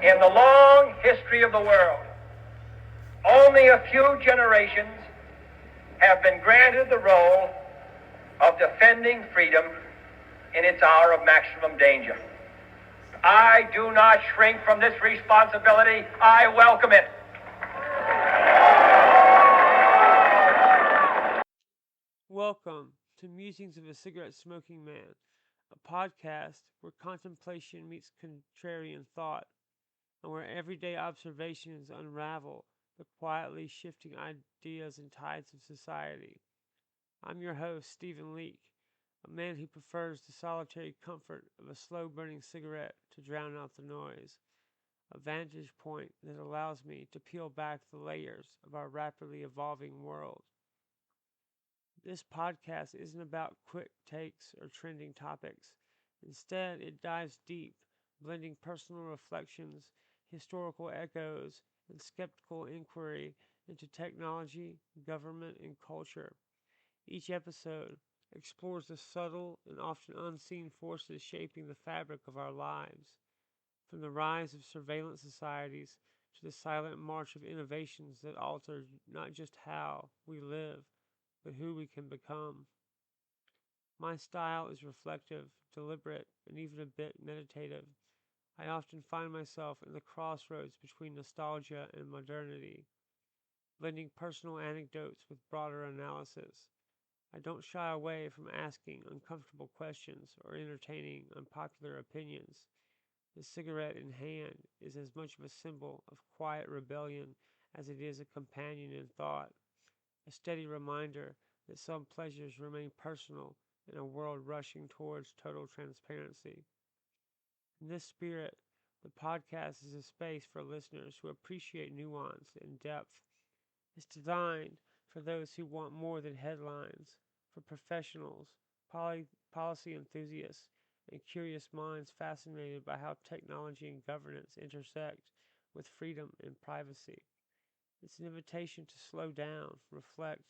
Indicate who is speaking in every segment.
Speaker 1: In the long history of the world, only a few generations have been granted the role of defending freedom in its hour of maximum danger. I do not shrink from this responsibility. I welcome it.
Speaker 2: Welcome to Musings of a Cigarette-Smoking Man, a podcast where contemplation meets contrarian thought, and where everyday observations unravel the quietly shifting ideas and tides of society. I'm your host, Stephen Leake, a man who prefers the solitary comfort of a slow-burning cigarette to drown out the noise, a vantage point that allows me to peel back the layers of our rapidly evolving world. This podcast isn't about quick takes or trending topics. Instead, it dives deep, blending personal reflections, historical echoes, and skeptical inquiry into technology, government, and culture. Each episode explores the subtle and often unseen forces shaping the fabric of our lives, from the rise of surveillance societies to the silent march of innovations that alter not just how we live, but who we can become. My style is reflective, deliberate, and even a bit meditative. I often find myself in the crossroads between nostalgia and modernity, blending personal anecdotes with broader analysis. I don't shy away from asking uncomfortable questions or entertaining unpopular opinions. The cigarette in hand is as much of a symbol of quiet rebellion as it is a companion in thought, a steady reminder that some pleasures remain personal in a world rushing towards total transparency. In this spirit, the podcast is a space for listeners who appreciate nuance and depth. It's designed for those who want more than headlines, for professionals, policy enthusiasts, and curious minds fascinated by how technology and governance intersect with freedom and privacy. It's an invitation to slow down, reflect,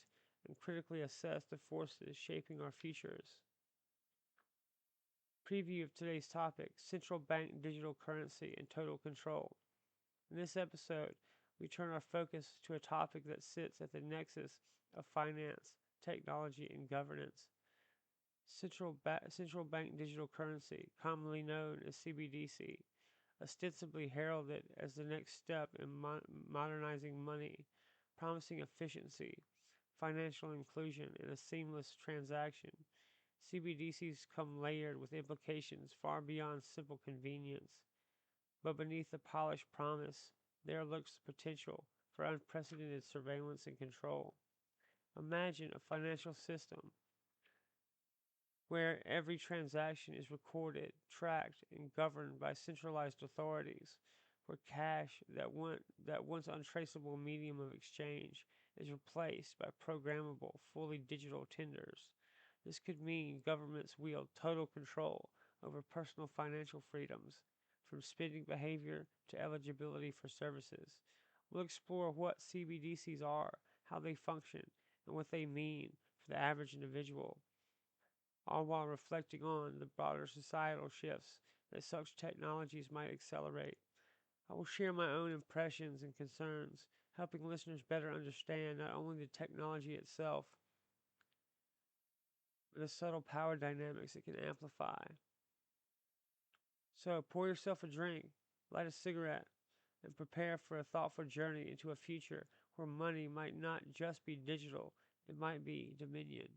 Speaker 2: and critically assess the forces shaping our futures. Preview of today's topic: Central Bank Digital Currency and Total Control. In this episode, we turn our focus to a topic that sits at the nexus of finance, technology, and governance. Central Bank Digital Currency, commonly known as CBDC, ostensibly heralded as the next step in modernizing money, promising efficiency, financial inclusion, and a seamless transaction. CBDCs come layered with implications far beyond simple convenience. But beneath the polished promise, there lurks the potential for unprecedented surveillance and control. Imagine a financial system where every transaction is recorded, tracked, and governed by centralized authorities, where cash, that once untraceable medium of exchange, is replaced by programmable, fully digital tenders. This could mean governments wield total control over personal financial freedoms, from spending behavior to eligibility for services. We'll explore what CBDCs are, how they function, and what they mean for the average individual, all while reflecting on the broader societal shifts that such technologies might accelerate. I will share my own impressions and concerns, helping listeners better understand not only the technology itself, but the subtle power dynamics it can amplify. So pour yourself a drink, light a cigarette, and prepare for a thoughtful journey into a future where money might not just be digital, it might be dominion.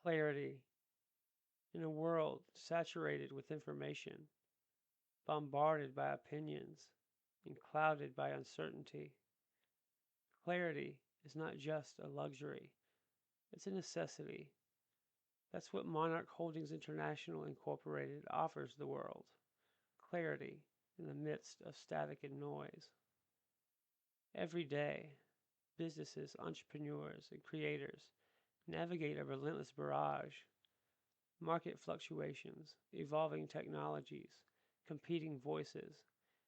Speaker 2: Clarity. In a world saturated with information, bombarded by opinions, and clouded by uncertainty, clarity is not just a luxury, it's a necessity. That's what Monarch Holdings International Incorporated offers the world: clarity in the midst of static and noise. Every day, businesses, entrepreneurs, and creators navigate a relentless barrage: market fluctuations, evolving technologies, competing voices.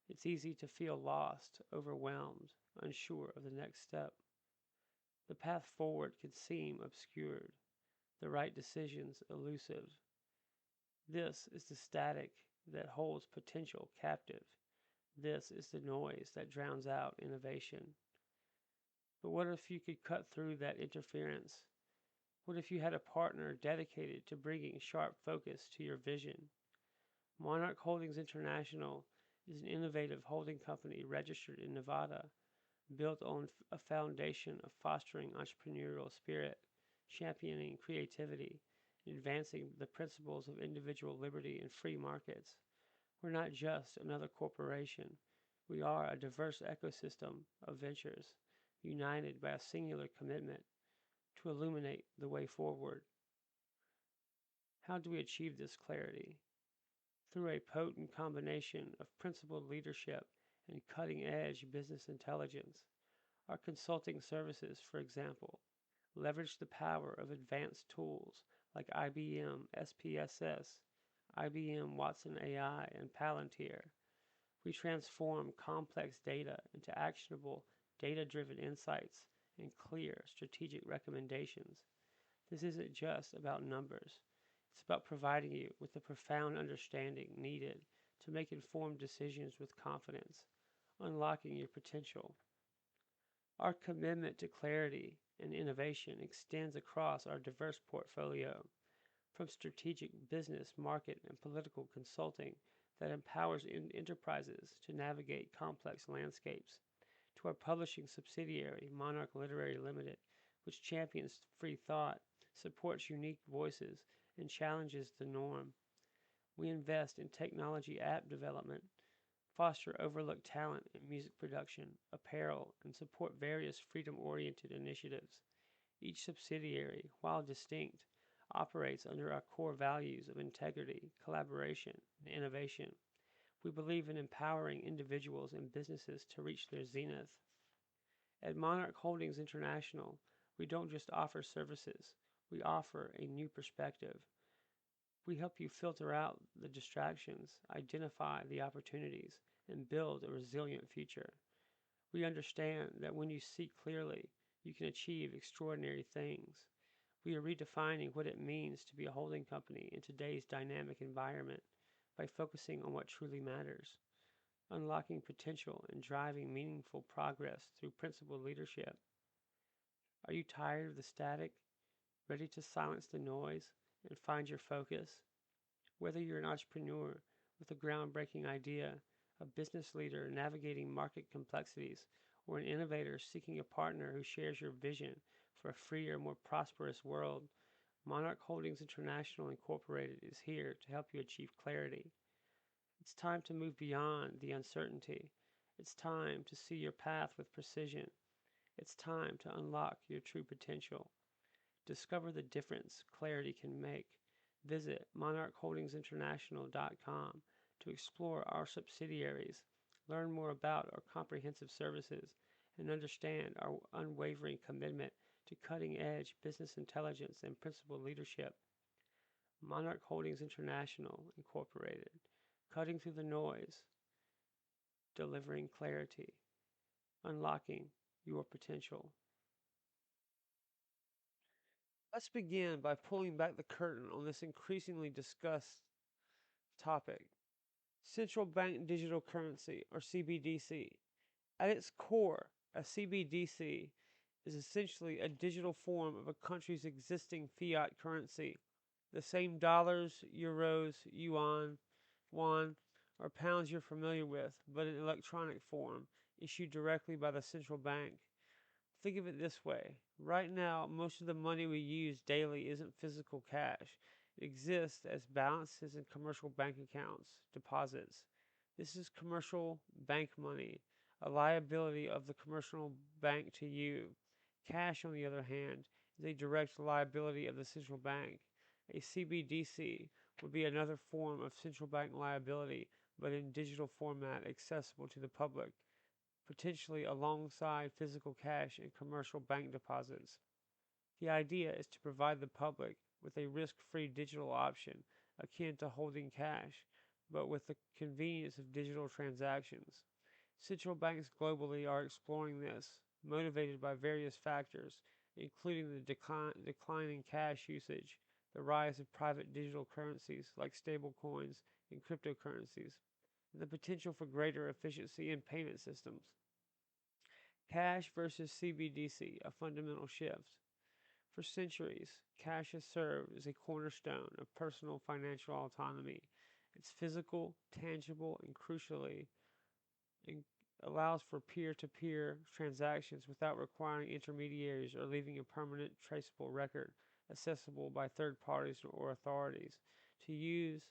Speaker 2: It's easy to feel lost, overwhelmed, unsure of the next step. The path forward can seem obscured, the right decisions elusive. This is the static that holds potential captive. This is the noise that drowns out innovation. But what if you could cut through that interference? What if you had a partner dedicated to bringing sharp focus to your vision? Monarch Holdings International is an innovative holding company registered in Nevada, built on a foundation of fostering entrepreneurial spirit, championing creativity, and advancing the principles of individual liberty and free markets. We're not just another corporation. We are a diverse ecosystem of ventures, united by a singular commitment to illuminate the way forward. How do we achieve this clarity? Through a potent combination of principled leadership and cutting-edge business intelligence. Our consulting services, for example, leverage the power of advanced tools like IBM SPSS, IBM Watson AI, and Palantir. We transform complex data into actionable, data-driven insights and clear strategic recommendations. This isn't just about numbers. It's about providing you with the profound understanding needed to make informed decisions with confidence, unlocking your potential. Our commitment to clarity and innovation extends across our diverse portfolio, from strategic business, market, and political consulting that empowers enterprises to navigate complex landscapes, to our publishing subsidiary, Monarch Literary Limited, which champions free thought, supports unique voices, and challenges the norm. We invest in technology app development, foster overlooked talent in music production, apparel, and support various freedom-oriented initiatives. Each subsidiary, while distinct, operates under our core values of integrity, collaboration, and innovation. We believe in empowering individuals and businesses to reach their zenith. At Monarch Holdings International, we don't just offer services, we offer a new perspective. We help you filter out the distractions, identify the opportunities, and build a resilient future. We understand that when you see clearly, you can achieve extraordinary things. We are redefining what it means to be a holding company in today's dynamic environment by focusing on what truly matters, unlocking potential and driving meaningful progress through principled leadership. Are you tired of the static, ready to silence the noise and find your focus? Whether you're an entrepreneur with a groundbreaking idea, a business leader navigating market complexities, or an innovator seeking a partner who shares your vision for a freer, more prosperous world, Monarch Holdings International Incorporated is here to help you achieve clarity. It's time to move beyond the uncertainty. It's time to see your path with precision. It's time to unlock your true potential. Discover the difference clarity can make. Visit monarchholdingsinternational.com to explore our subsidiaries, learn more about our comprehensive services, and understand our unwavering commitment to cutting-edge business intelligence and principled leadership. Monarch Holdings International Incorporated, cutting through the noise, delivering clarity, unlocking your potential. Let's begin by pulling back the curtain on this increasingly discussed topic. Central Bank Digital Currency, or CBDC. At its core, a CBDC is essentially a digital form of a country's existing fiat currency. The same dollars, euros, yuan, won, or pounds you're familiar with, but in electronic form, issued directly by the central bank. Think of it this way. Right now, most of the money we use daily isn't physical cash. It exists as balances in commercial bank accounts, deposits. This is commercial bank money, a liability of the commercial bank to you. Cash, on the other hand, is a direct liability of the central bank. A CBDC would be another form of central bank liability, but in digital format accessible to the public, potentially alongside physical cash and commercial bank deposits. The idea is to provide the public with a risk free digital option akin to holding cash, but with the convenience of digital transactions. Central banks globally are exploring this, motivated by various factors, including the decline in cash usage, the rise of private digital currencies like stablecoins and cryptocurrencies, and the potential for greater efficiency in payment systems. Cash versus CBDC, a fundamental shift. For centuries, cash has served as a cornerstone of personal financial autonomy. It's physical, tangible, and crucially in- allows for peer-to-peer transactions without requiring intermediaries or leaving a permanent traceable record accessible by third parties or authorities. To use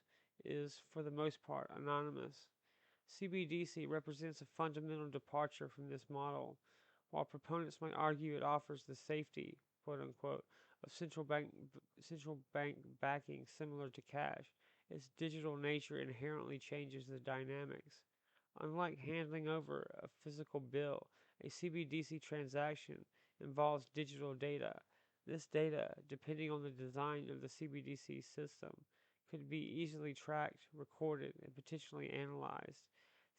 Speaker 2: is, for the most part, anonymous. CBDC represents a fundamental departure from this model. While proponents might argue it offers the safety, quote unquote, of central bank backing similar to cash, its digital nature inherently changes the dynamics. Unlike handing over a physical bill, a CBDC transaction involves digital data. This data, depending on the design of the CBDC system, could be easily tracked, recorded, and potentially analyzed.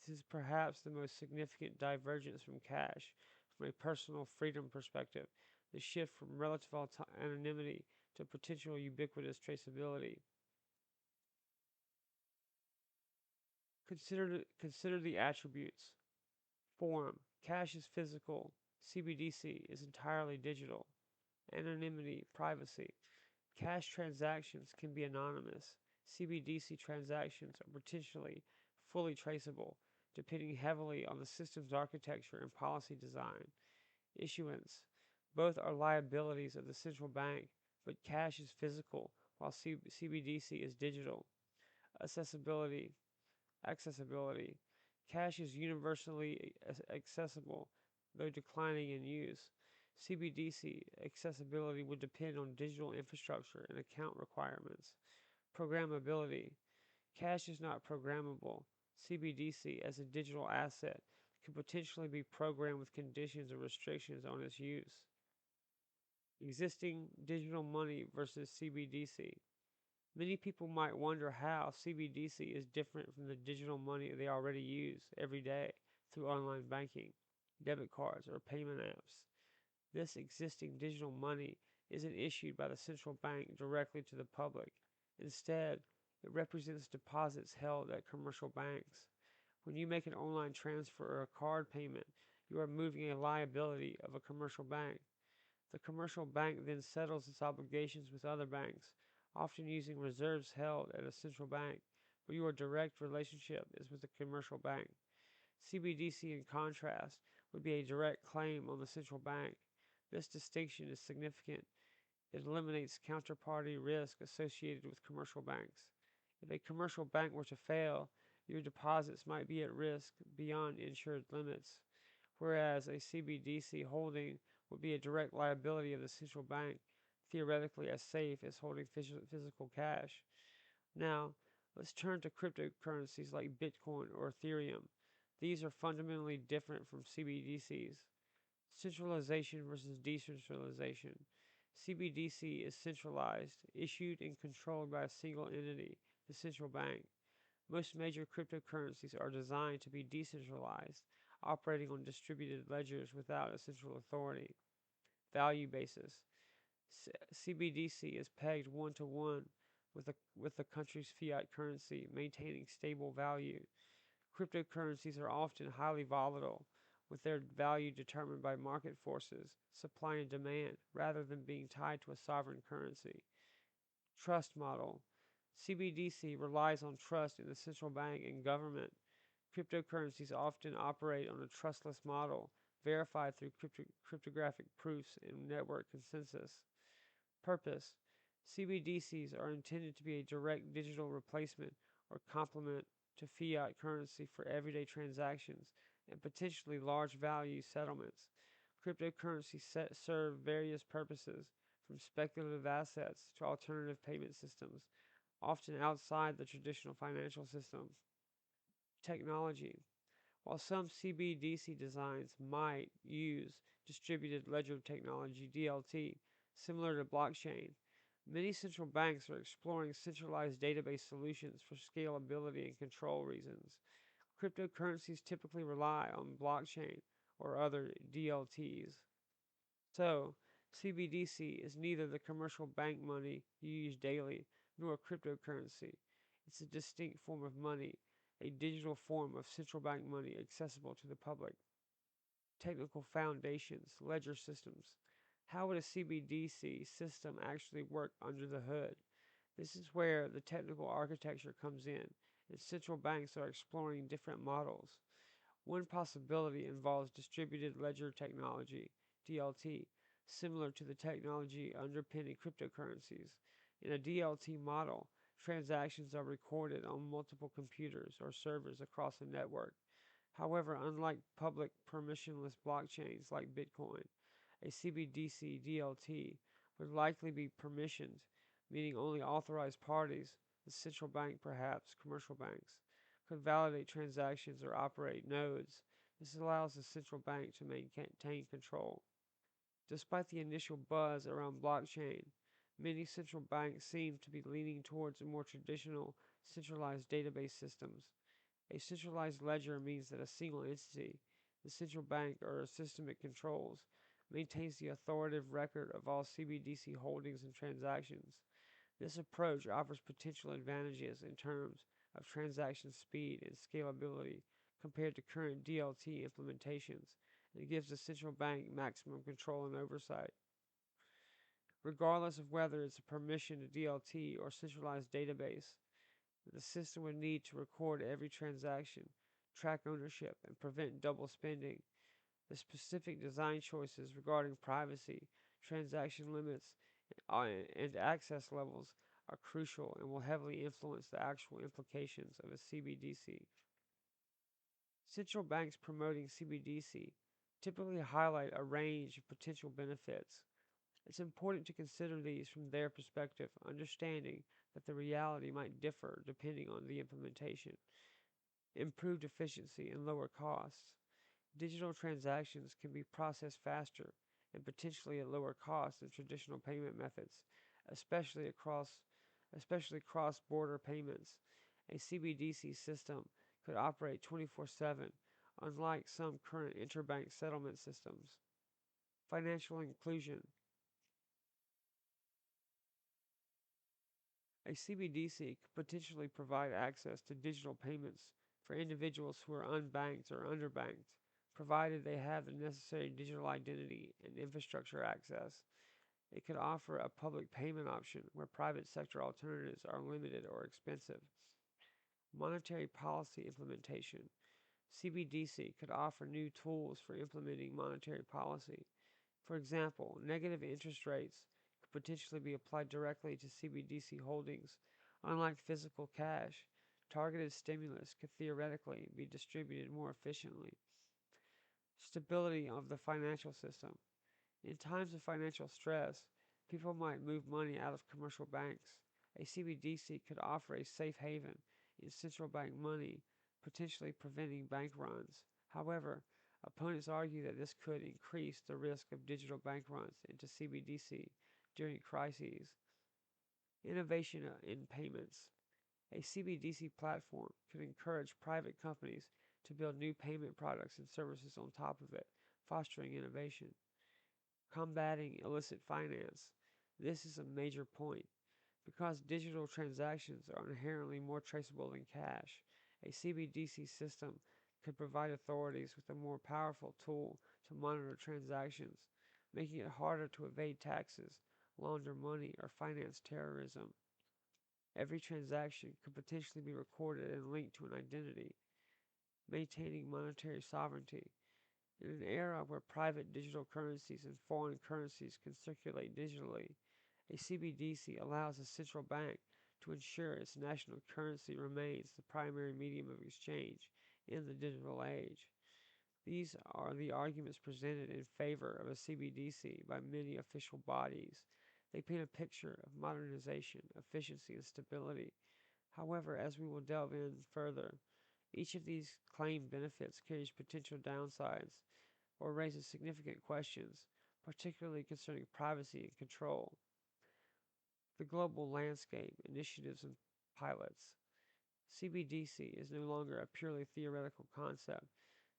Speaker 2: This is perhaps the most significant divergence from cash from a personal freedom perspective, the shift from relative anonymity to potential ubiquitous traceability. Consider the attributes. Form. Cash is physical. CBDC is entirely digital. Anonymity, privacy. Cash transactions can be anonymous. CBDC transactions are potentially fully traceable, depending heavily on the system's architecture and policy design. Issuance. Both are liabilities of the central bank, but cash is physical while CBDC is digital. Accessibility. Accessibility. Cash is universally accessible, though declining in use. CBDC accessibility would depend on digital infrastructure and account requirements. Programmability. Cash is not programmable. CBDC, as a digital asset, could potentially be programmed with conditions or restrictions on its use. Existing digital money versus CBDC. Many people might wonder how CBDC is different from the digital money they already use every day through online banking, debit cards, or payment apps. This existing digital money isn't issued by the central bank directly to the public. Instead, it represents deposits held at commercial banks. When you make an online transfer or a card payment, you are moving a liability of a commercial bank. The commercial bank then settles its obligations with other banks, often using reserves held at a central bank, but your direct relationship is with the commercial bank. CBDC, in contrast, would be a direct claim on the central bank. This distinction is significant. It eliminates counterparty risk associated with commercial banks. If a commercial bank were to fail, your deposits might be at risk beyond insured limits, whereas a CBDC holding would be a direct liability of the central bank, theoretically as safe as holding physical cash. Now, let's turn to cryptocurrencies like Bitcoin or Ethereum. These are fundamentally different from CBDCs. Centralization versus decentralization. CBDC is centralized, issued and controlled by a single entity, the central bank. Most major cryptocurrencies are designed to be decentralized, operating on distributed ledgers without a central authority. Value basis. CBDC is pegged one to one with the country's fiat currency, maintaining stable value. Cryptocurrencies are often highly volatile, with their value determined by market forces, supply and demand, rather than being tied to a sovereign currency. Trust model. CBDC relies on trust in the central bank and government. Cryptocurrencies often operate on a trustless model, verified through cryptographic proofs and network consensus. Purpose: CBDCs are intended to be a direct digital replacement or complement to fiat currency for everyday transactions and potentially large value settlements. Cryptocurrencies serve various purposes, from speculative assets to alternative payment systems, often outside the traditional financial system. Technology: while some CBDC designs might use distributed ledger technology (DLT) similar to blockchain, many central banks are exploring centralized database solutions for scalability and control reasons. Cryptocurrencies typically rely on blockchain or other DLTs. So, CBDC is neither the commercial bank money you use daily nor a cryptocurrency. It's a distinct form of money, a digital form of central bank money accessible to the public. Technical foundations, ledger systems. How would a CBDC system actually work under the hood? This is where the technical architecture comes in, and central banks are exploring different models. One possibility involves distributed ledger technology, DLT, similar to the technology underpinning cryptocurrencies. In a DLT model, transactions are recorded on multiple computers or servers across a network. However, unlike public permissionless blockchains like Bitcoin, a CBDC DLT would likely be permissioned, meaning only authorized parties, the central bank perhaps, commercial banks, could validate transactions or operate nodes. This allows the central bank to maintain control. Despite the initial buzz around blockchain, many central banks seem to be leaning towards more traditional centralized database systems. A centralized ledger means that a single entity, the central bank or a system it controls, maintains the authoritative record of all CBDC holdings and transactions. This approach offers potential advantages in terms of transaction speed and scalability compared to current DLT implementations, and gives the central bank maximum control and oversight. Regardless of whether it's a permissioned DLT or centralized database, the system would need to record every transaction, track ownership, and prevent double spending. The specific design choices regarding privacy, transaction limits, and access levels are crucial and will heavily influence the actual implications of a CBDC. Central banks promoting CBDC typically highlight a range of potential benefits. It's important to consider these from their perspective, understanding that the reality might differ depending on the implementation. Improved efficiency and lower costs. Digital transactions can be processed faster and potentially at lower cost than traditional payment methods, especially cross-border payments. A CBDC system could operate 24/7, unlike some current interbank settlement systems. Financial inclusion. A CBDC could potentially provide access to digital payments for individuals who are unbanked or underbanked, provided they have the necessary digital identity and infrastructure access. It could offer a public payment option where private sector alternatives are limited or expensive. Monetary policy implementation. CBDC could offer new tools for implementing monetary policy. For example, negative interest rates could potentially be applied directly to CBDC holdings. Unlike physical cash, targeted stimulus could theoretically be distributed more efficiently. Stability of the financial system. In times of financial stress, people might move money out of commercial banks. A CBDC could offer a safe haven in central bank money, potentially preventing bank runs. However, opponents argue that this could increase the risk of digital bank runs into CBDC during crises. Innovation in payments. A CBDC platform could encourage private companies to build new payment products and services on top of it, fostering innovation. Combating illicit finance. This is a major point. Because digital transactions are inherently more traceable than cash, a CBDC system could provide authorities with a more powerful tool to monitor transactions, making it harder to evade taxes, launder money, or finance terrorism. Every transaction could potentially be recorded and linked to an identity, maintaining monetary sovereignty. In an era where private digital currencies and foreign currencies can circulate digitally, a CBDC allows a central bank to ensure its national currency remains the primary medium of exchange in the digital age. These are the arguments presented in favor of a CBDC by many official bodies. They paint a picture of modernization, efficiency, and stability. However, as we will delve in further, each of these claimed benefits carries potential downsides or raises significant questions, particularly concerning privacy and control. The global landscape, initiatives, and pilots. CBDC is no longer a purely theoretical concept.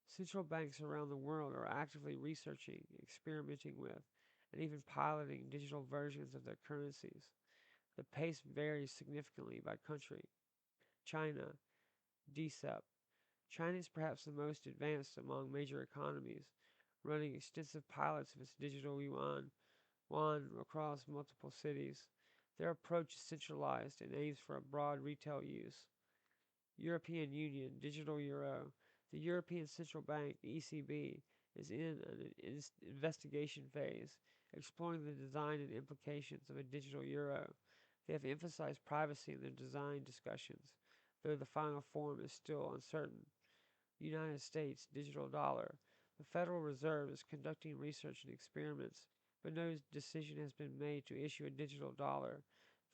Speaker 2: Central banks around the world are actively researching, experimenting with, and even piloting digital versions of their currencies. The pace varies significantly by country. China, DCEP. China is perhaps the most advanced among major economies, running extensive pilots of its digital yuan across multiple cities. Their approach is centralized and aims for a broad retail use. European Union, Digital Euro. The European Central Bank, ECB, is in an investigation phase, exploring the design and implications of a digital euro. They have emphasized privacy in their design discussions, though the final form is still uncertain. United States digital dollar. The Federal Reserve is conducting research and experiments, but no decision has been made to issue a digital dollar.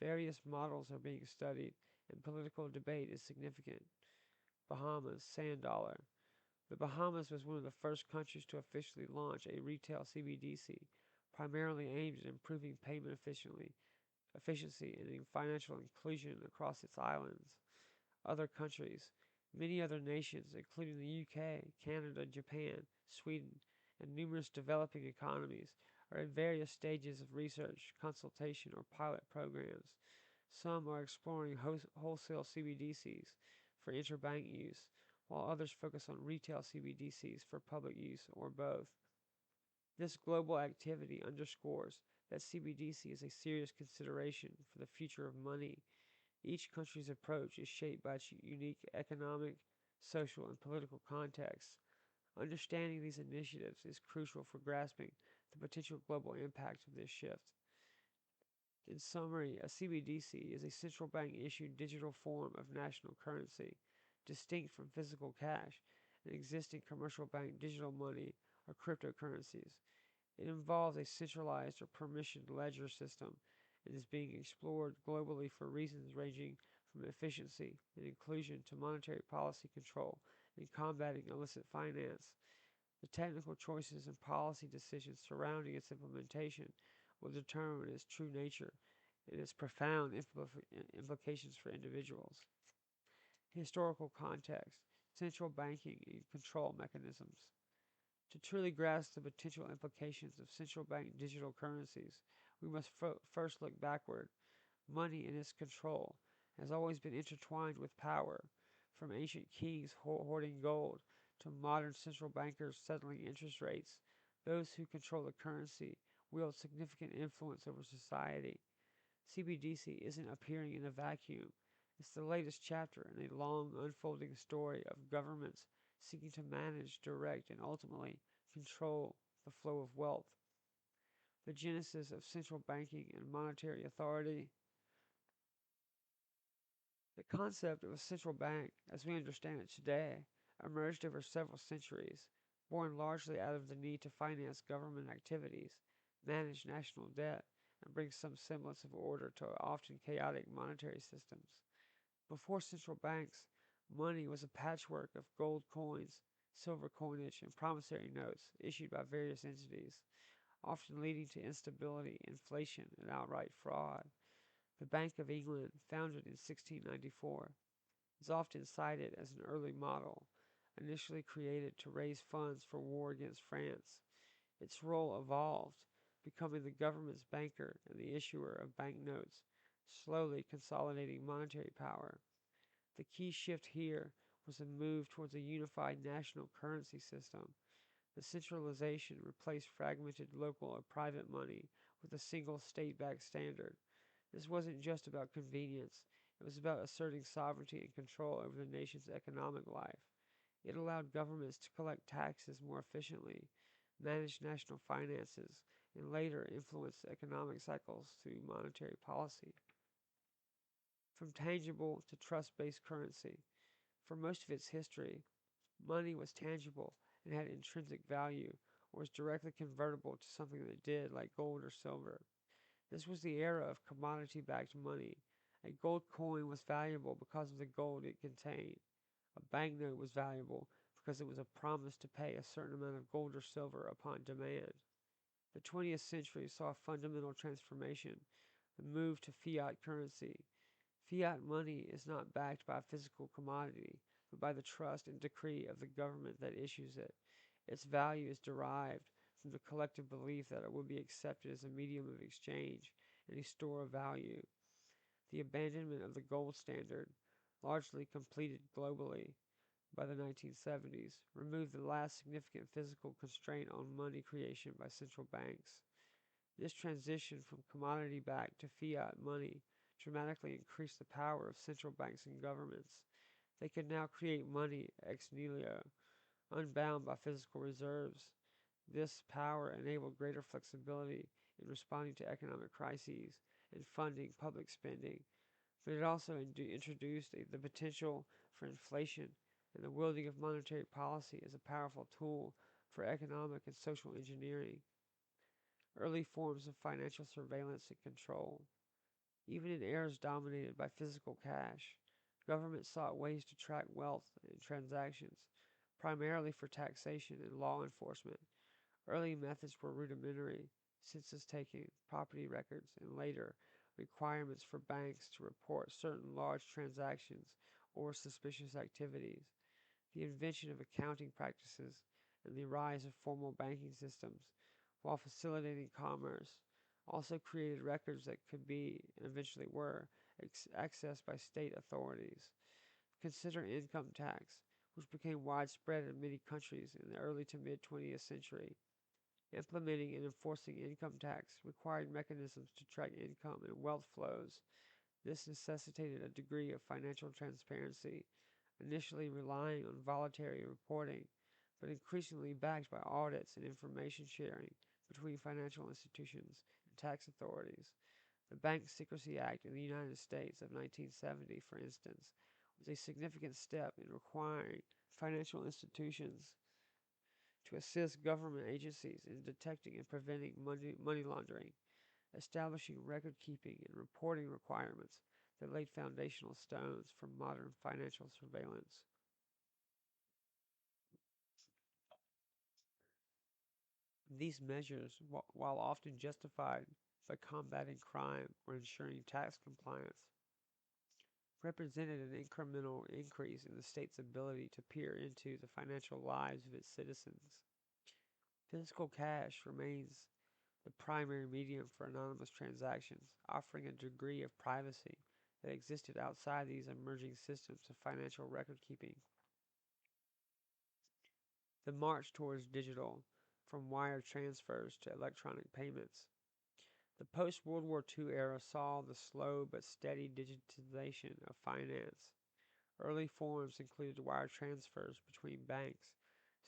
Speaker 2: Various models are being studied, and political debate is significant. Bahamas sand dollar. The Bahamas was one of the first countries to officially launch a retail CBDC, primarily aimed at improving payment efficiency and financial inclusion across its islands. Other countries. Many other nations, including the UK, Canada, Japan, Sweden, and numerous developing economies, are in various stages of research, consultation, or pilot programs. Some are exploring wholesale CBDCs for interbank use, while others focus on retail CBDCs for public use or both. This global activity underscores that CBDC is a serious consideration for the future of money. Each country's approach is shaped by its unique economic, social, and political context. Understanding these initiatives is crucial for grasping the potential global impact of this shift. In summary, a CBDC is a central bank issued digital form of national currency, distinct from physical cash and existing commercial bank digital money or cryptocurrencies. It involves a centralized or permissioned ledger system and is being explored globally for reasons ranging from efficiency and inclusion to monetary policy control and combating illicit finance. The technical choices and policy decisions surrounding its implementation will determine its true nature and its profound implications for individuals. Historical context, central banking, and control mechanisms. To truly grasp the potential implications of central bank digital currencies, we must first look backward. Money and its control has always been intertwined with power, from ancient kings hoarding gold to modern central bankers settling interest rates. Those who control the currency wield significant influence over society. CBDC isn't appearing in a vacuum. It's the latest chapter in a long unfolding story of governments seeking to manage, direct, and ultimately control the flow of wealth. The genesis of central banking and monetary authority. The concept of a central bank, as we understand it today, emerged over several centuries, born largely out of the need to finance government activities, manage national debt, and bring some semblance of order to often chaotic monetary systems. Before central banks, money was a patchwork of gold coins, silver coinage, and promissory notes issued by various entities, often leading to instability, inflation, and outright fraud. The Bank of England, founded in 1694, is often cited as an early model, initially created to raise funds for war against France. Its role evolved, becoming the government's banker and the issuer of banknotes, slowly consolidating monetary power. The key shift here was a move towards a unified national currency system. The centralization replaced fragmented local or private money with a single state-backed standard. This wasn't just about convenience, it was about asserting sovereignty and control over the nation's economic life. It allowed governments to collect taxes more efficiently, manage national finances, and later influence economic cycles through monetary policy. From tangible to trust based currency. For most of its history, money was tangible and had intrinsic value, or was directly convertible to something that did, like gold or silver. This was the era of commodity backed money. A gold coin was valuable because of the gold it contained. A banknote was valuable because it was a promise to pay a certain amount of gold or silver upon demand. The 20th century saw a fundamental transformation, the move to fiat currency. Fiat money is not backed by a physical commodity, but by the trust and decree of the government that issues it. Its value is derived from the collective belief that it will be accepted as a medium of exchange and a store of value. The abandonment of the gold standard, largely completed globally by the 1970s, removed the last significant physical constraint on money creation by central banks. This transition from commodity backed to fiat money dramatically increased the power of central banks and governments. They could now create money ex nihilo, unbound by physical reserves. This power enabled greater flexibility in responding to economic crises and funding public spending, but it also introduced the potential for inflation and the wielding of monetary policy as a powerful tool for economic and social engineering. Early forms of financial surveillance and control. Even in eras dominated by physical cash, governments sought ways to track wealth and transactions, primarily for taxation and law enforcement. Early methods were rudimentary, census taking, property records, and later, requirements for banks to report certain large transactions or suspicious activities. The invention of accounting practices and the rise of formal banking systems, while facilitating commerce, also created records that could be, and eventually were, accessed by state authorities. Consider income tax, which became widespread in many countries in the early to mid 20th century. Implementing and enforcing income tax required mechanisms to track income and wealth flows. This necessitated a degree of financial transparency, initially relying on voluntary reporting, but increasingly backed by audits and information sharing between financial institutions and tax authorities. The Bank Secrecy Act in the United States of 1970, for instance, was a significant step in requiring financial institutions to assist government agencies in detecting and preventing money laundering, establishing record keeping and reporting requirements that laid foundational stones for modern financial surveillance. These measures, while often justified by combating crime or ensuring tax compliance, represented an incremental increase in the state's ability to peer into the financial lives of its citizens. Physical cash remains the primary medium for anonymous transactions, offering a degree of privacy that existed outside these emerging systems of financial record keeping. The march towards digital, from wire transfers to electronic payments. The post World War II era saw the slow but steady digitization of finance. Early forms included wire transfers between banks,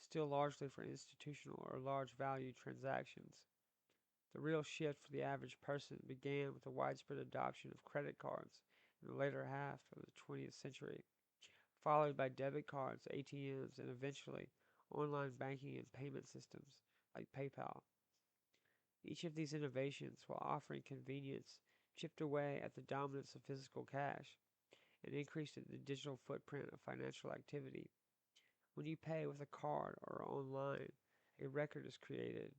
Speaker 2: still largely for institutional or large value transactions. The real shift for the average person began with the widespread adoption of credit cards in the later half of the 20th century, followed by debit cards, ATMs, and eventually online banking and payment systems like PayPal. Each of these innovations, while offering convenience, chipped away at the dominance of physical cash and increased the digital footprint of financial activity. When you pay with a card or online, a record is created.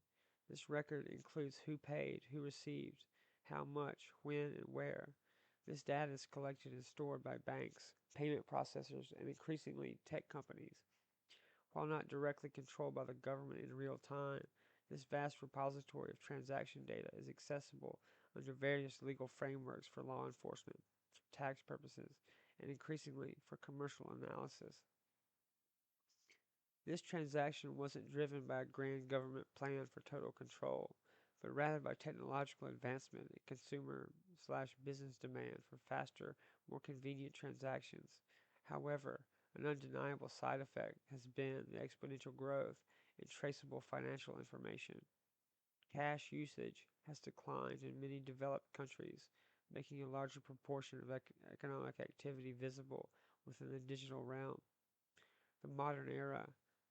Speaker 2: This record includes who paid, who received, how much, when, and where. This data is collected and stored by banks, payment processors, and increasingly tech companies. While not directly controlled by the government in real time, this vast repository of transaction data is accessible under various legal frameworks for law enforcement, tax purposes, and increasingly for commercial analysis. This transaction wasn't driven by a grand government plan for total control, but rather by technological advancement and consumer/business demand for faster, more convenient transactions. However, An undeniable side effect has been the exponential growth in traceable financial information. Cash usage has declined in many developed countries, making a larger proportion of economic activity visible within the digital realm. The modern era,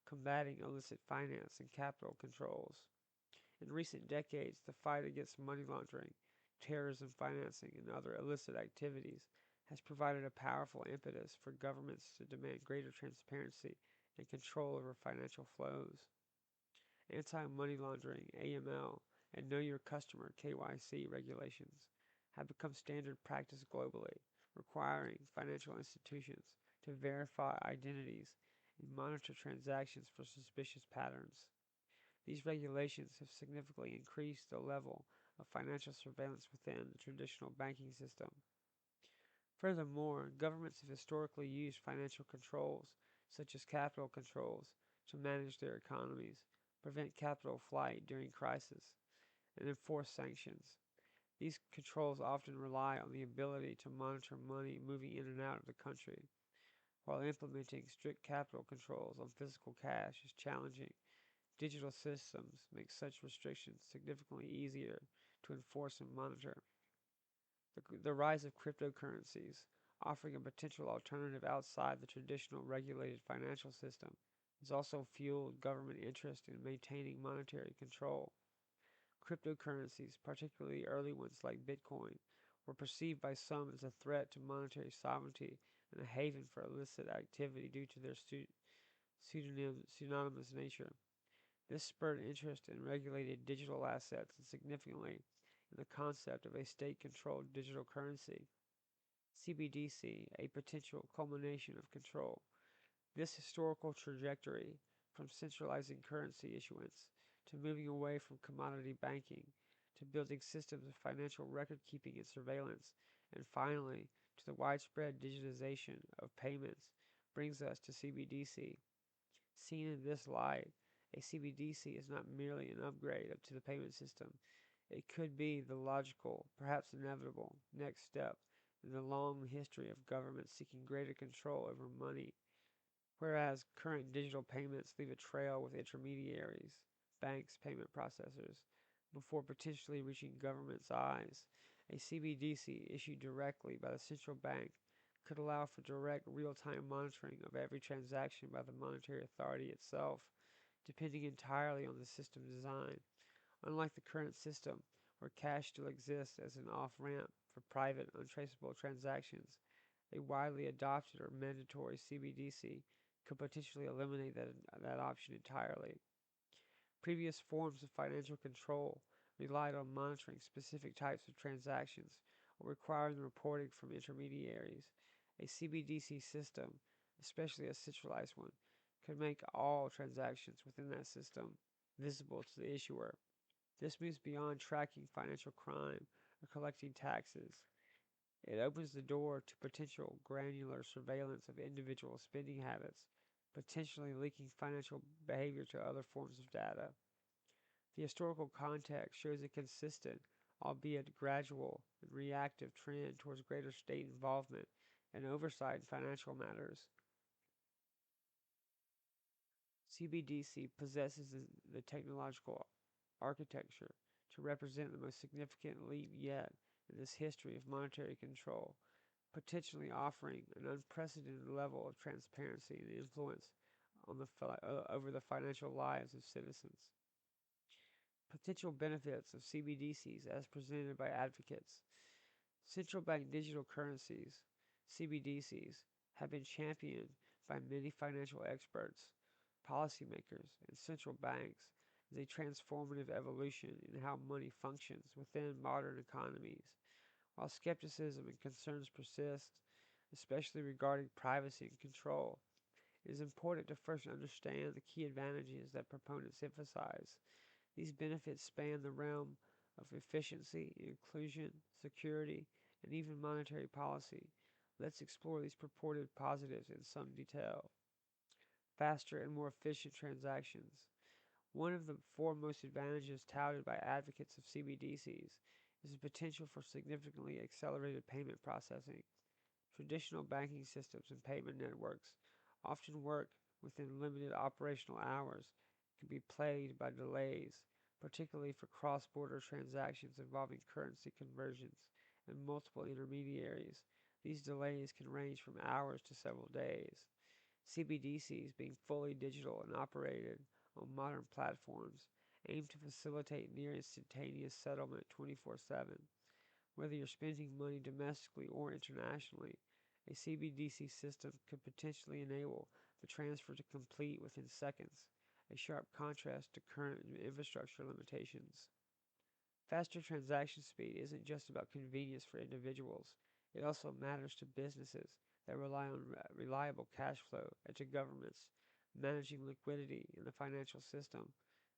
Speaker 2: combating illicit finance and capital controls. In recent decades, the fight against money laundering, terrorism financing, and other illicit activities has provided a powerful impetus for governments to demand greater transparency and control over financial flows. Anti-money laundering (AML) and Know Your Customer (KYC) regulations have become standard practice globally, requiring financial institutions to verify identities and monitor transactions for suspicious patterns. These regulations have significantly increased the level of financial surveillance within the traditional banking system. Furthermore, governments have historically used financial controls, such as capital controls, to manage their economies, prevent capital flight during crisis, and enforce sanctions. These controls often rely on the ability to monitor money moving in and out of the country, while implementing strict capital controls on physical cash is challenging. Digital systems make such restrictions significantly easier to enforce and monitor. The rise of cryptocurrencies, offering a potential alternative outside the traditional regulated financial system, has also fueled government interest in maintaining monetary control. Cryptocurrencies, particularly early ones like Bitcoin, were perceived by some as a threat to monetary sovereignty and a haven for illicit activity due to their pseudonymous nature. This spurred interest in regulated digital assets and significantly in the concept of a state-controlled digital currency, CBDC, a potential culmination of control. This historical trajectory from centralizing currency issuance to moving away from commodity banking to building systems of financial record keeping and surveillance, and finally to the widespread digitization of payments brings us to CBDC. Seen in this light, a CBDC is not merely an upgrade to the payment system. It could be the logical, perhaps inevitable, next step in the long history of governments seeking greater control over money. Whereas current digital payments leave a trail with intermediaries, banks, payment processors, before potentially reaching government's eyes, a CBDC issued directly by the central bank could allow for direct real-time monitoring of every transaction by the monetary authority itself, depending entirely on the system design. Unlike the current system, where cash still exists as an off-ramp for private, untraceable transactions, a widely adopted or mandatory CBDC could potentially eliminate that option entirely. Previous forms of financial control relied on monitoring specific types of transactions or requiring reporting from intermediaries. A CBDC system, especially a centralized one, could make all transactions within that system visible to the issuer. This moves beyond tracking financial crime or collecting taxes. It opens the door to potential granular surveillance of individual spending habits, potentially linking financial behavior to other forms of data. The historical context shows a consistent, albeit gradual, and reactive trend towards greater state involvement and oversight in financial matters. CBDC possesses the technological architecture to represent the most significant leap yet in this history of monetary control, potentially offering an unprecedented level of transparency and influence over the financial lives of citizens. Potential benefits of CBDCs as presented by advocates. Central Bank Digital Currencies, CBDCs, have been championed by many financial experts, policymakers, and central banks as a transformative evolution in how money functions within modern economies. While skepticism and concerns persist, especially regarding privacy and control, it is important to first understand the key advantages that proponents emphasize. These benefits span the realm of efficiency, inclusion, security, and even monetary policy. Let's explore these purported positives in some detail. Faster and more efficient transactions. One of the foremost advantages touted by advocates of CBDCs is the potential for significantly accelerated payment processing. Traditional banking systems and payment networks often work within limited operational hours, can be plagued by delays, particularly for cross border transactions involving currency conversions and multiple intermediaries. These delays can range from hours to several days. CBDCs, being fully digital and operated on modern platforms, aim to facilitate near instantaneous settlement 24/7. Whether you're spending money domestically or internationally, a CBDC system could potentially enable the transfer to complete within seconds, a sharp contrast to current infrastructure limitations. Faster transaction speed isn't just about convenience for individuals, it also matters to businesses that rely on reliable cash flow and to governments managing liquidity in the financial system.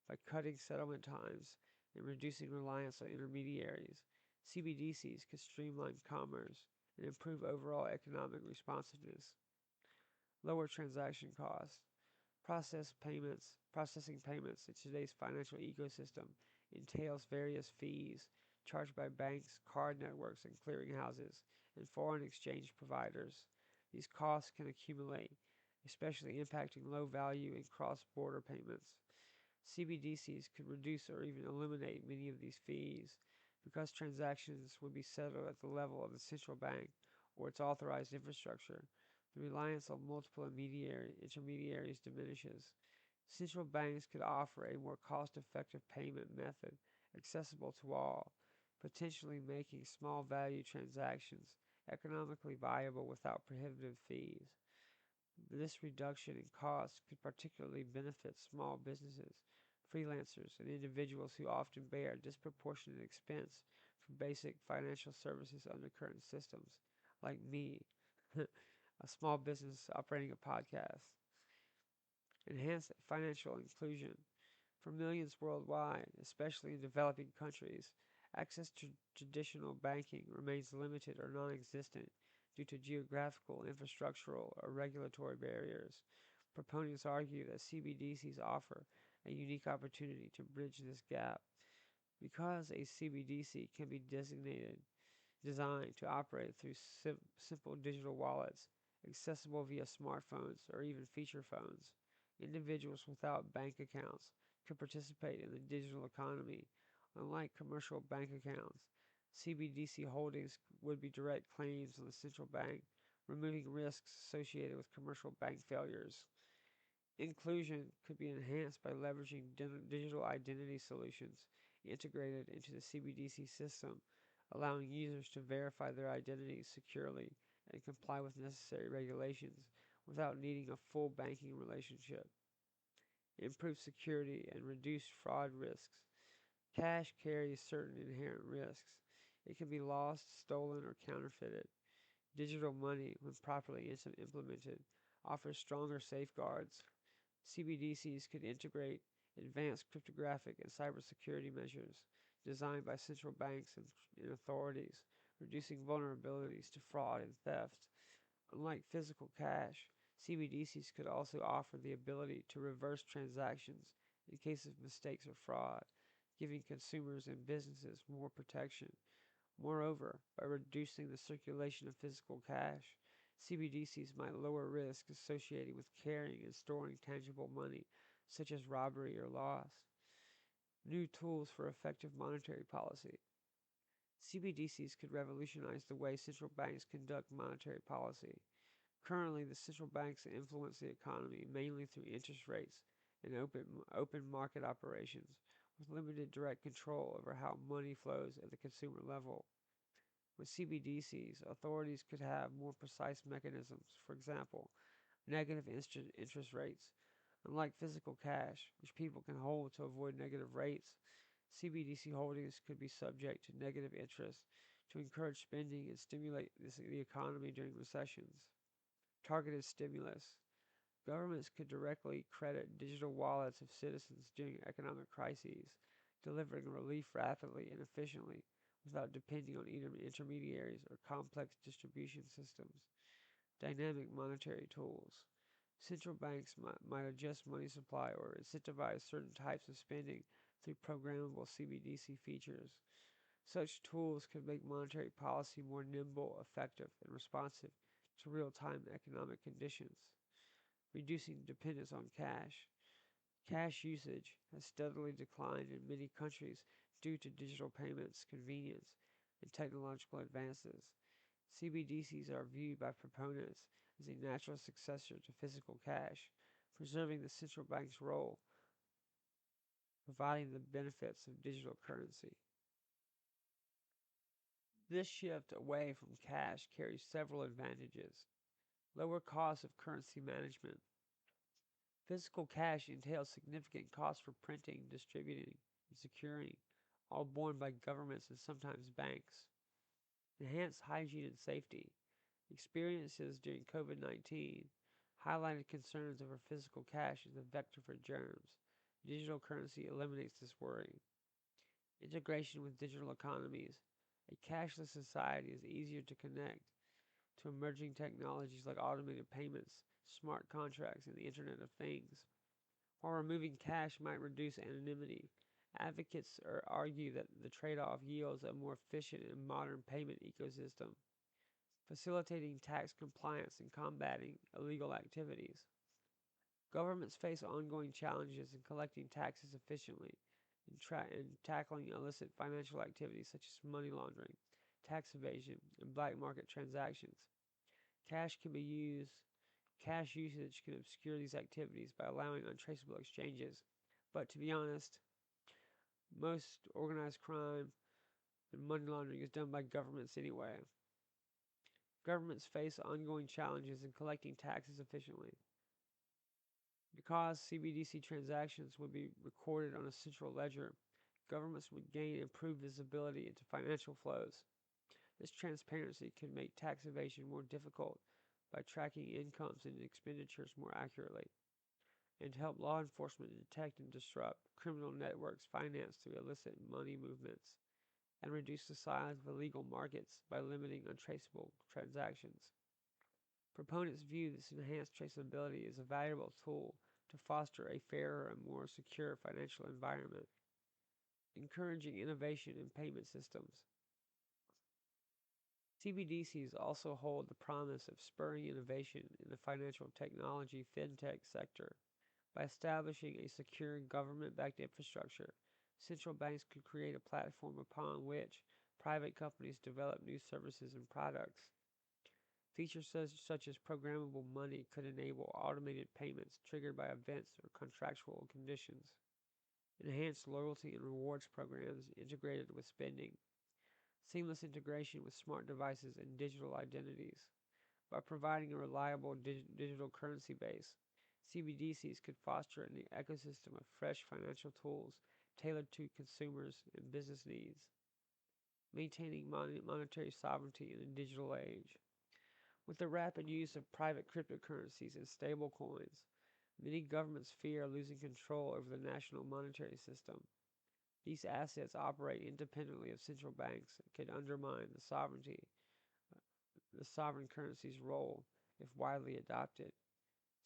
Speaker 2: By cutting settlement times and reducing reliance on intermediaries, CBDCs could streamline commerce and improve overall economic responsiveness. Lower transaction costs. Processing payments in today's financial ecosystem entails various fees charged by banks, card networks, and clearinghouses, and foreign exchange providers. These costs can accumulate, especially impacting low value and cross border payments. CBDCs could reduce or even eliminate many of these fees because transactions would be settled at the level of the central bank or its authorized infrastructure. The reliance on multiple intermediaries diminishes. Central banks could offer a more cost effective payment method accessible to all, potentially making small value transactions economically viable without prohibitive fees. This reduction in costs could particularly benefit small businesses, freelancers, and individuals who often bear disproportionate expense for basic financial services under current systems, like me, a small business operating a podcast. Enhance financial inclusion. For millions worldwide, especially in developing countries, access to traditional banking remains limited or non existent due to geographical, infrastructural, or regulatory barriers. Proponents argue that CBDCs offer a unique opportunity to bridge this gap. Because a CBDC can be designed to operate through simple digital wallets, accessible via smartphones or even feature phones, individuals without bank accounts can participate in the digital economy. Unlike commercial bank accounts, CBDC holdings would be direct claims on the central bank, removing risks associated with commercial bank failures. Inclusion could be enhanced by leveraging digital identity solutions integrated into the CBDC system, allowing users to verify their identities securely and comply with necessary regulations without needing a full banking relationship. Improve security and reduce fraud risks. Cash carries certain inherent risks. It can be lost, stolen, or counterfeited. Digital money, when properly implemented, offers stronger safeguards. CBDCs could integrate advanced cryptographic and cybersecurity measures designed by central banks and authorities, reducing vulnerabilities to fraud and theft. Unlike physical cash, CBDCs could also offer the ability to reverse transactions in case of mistakes or fraud, giving consumers and businesses more protection. Moreover, by reducing the circulation of physical cash, CBDCs might lower risk associated with carrying and storing tangible money, such as robbery or loss. New tools for effective monetary policy. CBDCs could revolutionize the way central banks conduct monetary policy. Currently, the central banks influence the economy mainly through interest rates and open market operations, with limited direct control over how money flows at the consumer level. With CBDCs, authorities could have more precise mechanisms, for example, negative interest rates. Unlike physical cash, which people can hold to avoid negative rates, CBDC holdings could be subject to negative interest to encourage spending and stimulate the economy during recessions. Targeted stimulus. Governments could directly credit digital wallets of citizens during economic crises, delivering relief rapidly and efficiently without depending on either intermediaries or complex distribution systems. Dynamic monetary tools. Central banks might adjust money supply or incentivize certain types of spending through programmable CBDC features. Such tools could make monetary policy more nimble, effective, and responsive to real time economic conditions. reducing dependence on cash. Cash usage has steadily declined in many countries due to digital payments, convenience, and technological advances. CBDCs are viewed by proponents as a natural successor to physical cash, preserving the central bank's role, providing the benefits of digital currency. This shift away from cash carries several advantages. Lower costs of currency management. Physical cash entails significant costs for printing, distributing, and securing, all borne by governments and sometimes banks. Enhanced hygiene and safety. Experiences during COVID-19 highlighted concerns over physical cash as a vector for germs. Digital currency eliminates this worry. Integration with digital economies. A cashless society is easier to connect to emerging technologies like automated payments, smart contracts, and the Internet of Things. While removing cash might reduce anonymity, advocates argue that the trade off yields a more efficient and modern payment ecosystem, facilitating tax compliance and combating illegal activities. Governments face ongoing challenges in collecting taxes efficiently and tackling illicit financial activities such as money laundering, tax evasion, and black market transactions. Cash can be used Cash usage can obscure these activities by allowing untraceable exchanges. But to be honest, most organized crime and money laundering is done by governments anyway. Governments face ongoing challenges in collecting taxes efficiently. Because CBDC transactions would be recorded on a central ledger, governments would gain improved visibility into financial flows. This transparency could make tax evasion more difficult by tracking incomes and expenditures more accurately, and help law enforcement detect and disrupt criminal networks financed through illicit money movements, and reduce the size of illegal markets by limiting untraceable transactions. Proponents view this enhanced traceability as a valuable tool to foster a fairer and more secure financial environment, encouraging innovation in payment systems. CBDCs also hold the promise of spurring innovation in the financial technology fintech sector. By establishing a secure government-backed infrastructure, central banks could create a platform upon which private companies develop new services and products. Features such as programmable money could enable automated payments triggered by events or contractual conditions. Enhanced loyalty and rewards programs integrated with spending. Seamless integration with smart devices and digital identities. By providing a reliable digital currency base, CBDCs could foster an ecosystem of fresh financial tools tailored to consumers and business needs, maintaining monetary sovereignty in a digital age. With the rapid use of private cryptocurrencies and stablecoins, many governments fear losing control over the national monetary system. These assets operate independently of central banks and could undermine the sovereign currency's role if widely adopted.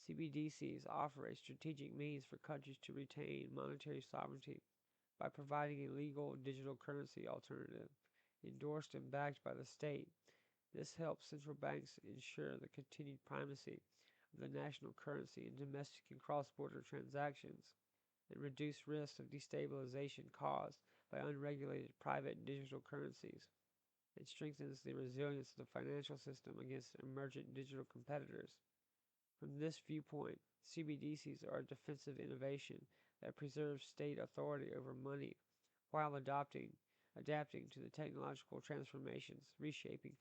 Speaker 2: CBDCs offer a strategic means for countries to retain monetary sovereignty by providing a legal digital currency alternative, endorsed and backed by the state. This helps central banks ensure the continued primacy of the national currency in domestic and cross-border transactions, and reduce risks of destabilization caused by unregulated private digital currencies. It strengthens the resilience of the financial system against emergent digital competitors. From this viewpoint, CBDCs are a defensive innovation that preserves state authority over money while adapting to the technological transformations reshaping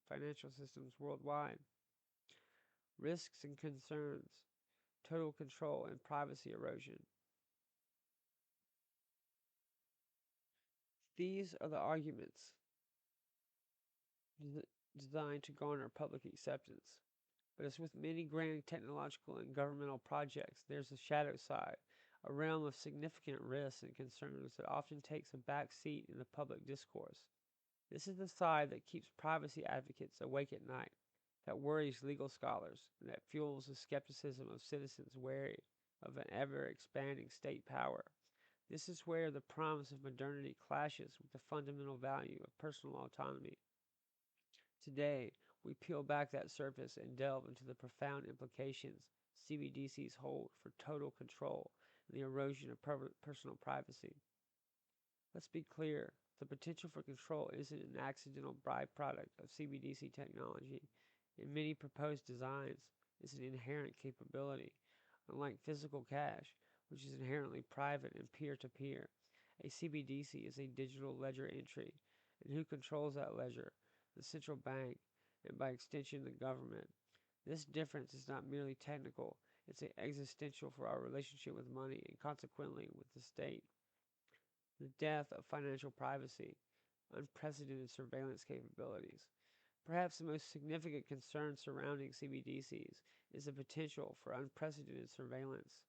Speaker 2: financial systems worldwide. Risks and concerns, total control, and privacy erosion. These are the arguments designed to garner public acceptance. But as with many grand technological and governmental projects, there's a shadow side, a realm of significant risks and concerns that often takes a back seat in the public discourse. This is the side that keeps privacy advocates awake at night, that worries legal scholars, and that fuels the skepticism of citizens wary of an ever-expanding state power. This is where the promise of modernity clashes with the fundamental value of personal autonomy. Today, we peel back that surface and delve into the profound implications CBDCs hold for total control and the erosion of personal privacy. Let's be clear, the potential for control isn't an accidental byproduct of CBDC technology. In many proposed designs, it's an inherent capability. Unlike physical cash, which is inherently private and peer to peer, a CBDC is a digital ledger entry. And who controls that ledger? The central bank, and by extension, the government. This difference is not merely technical, it's existential for our relationship with money and consequently with the state. The death of financial privacy, unprecedented surveillance capabilities. Perhaps the most significant concern surrounding CBDCs is the potential for unprecedented surveillance.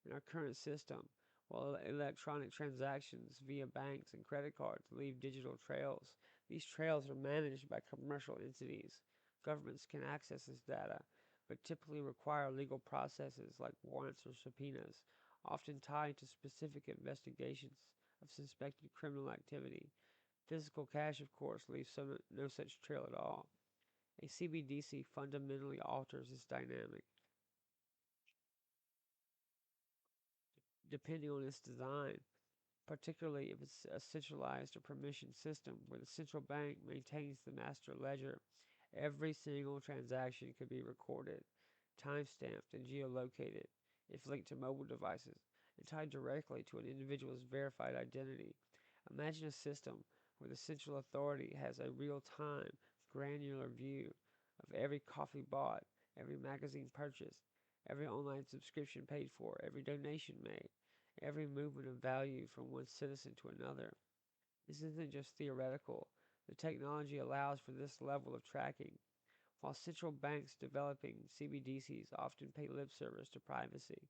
Speaker 2: In our current system, while electronic transactions via banks and credit cards leave digital trails, these trails are managed by commercial entities. Governments can access this data, but typically require legal processes like warrants or subpoenas, often tied to specific investigations of suspected criminal activity. Physical cash, of course, leaves no such trail at all. A CBDC fundamentally alters this dynamic. Depending on its design, particularly if it's a centralized or permissioned system where the central bank maintains the master ledger. Every single transaction could be recorded, time-stamped, and geolocated if linked to mobile devices and tied directly to an individual's verified identity. Imagine a system where the central authority has a real-time, granular view of every coffee bought, every magazine purchased, every online subscription paid for, every donation made, every movement of value from one citizen to another. This isn't just theoretical. The technology allows for this level of tracking. While central banks developing CBDCs often pay lip service to privacy,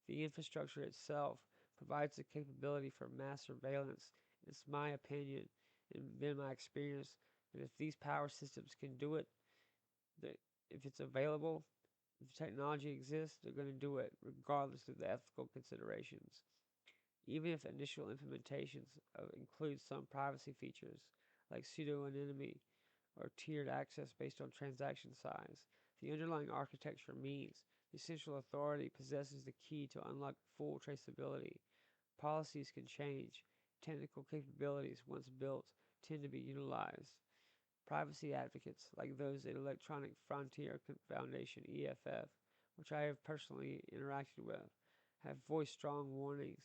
Speaker 2: the infrastructure itself provides the capability for mass surveillance. It's my opinion and been my experience that if these power systems can do it, that if it's available, if technology exists, they're going to do it regardless of the ethical considerations. Even if initial implementations include some privacy features, like pseudo-anonymity or tiered access based on transaction size, the underlying architecture means the central authority possesses the key to unlock full traceability. Policies can change. Technical capabilities, once built, tend to be utilized. Privacy advocates, like those at Electronic Frontier Foundation (EFF), which I have personally interacted with, have voiced strong warnings.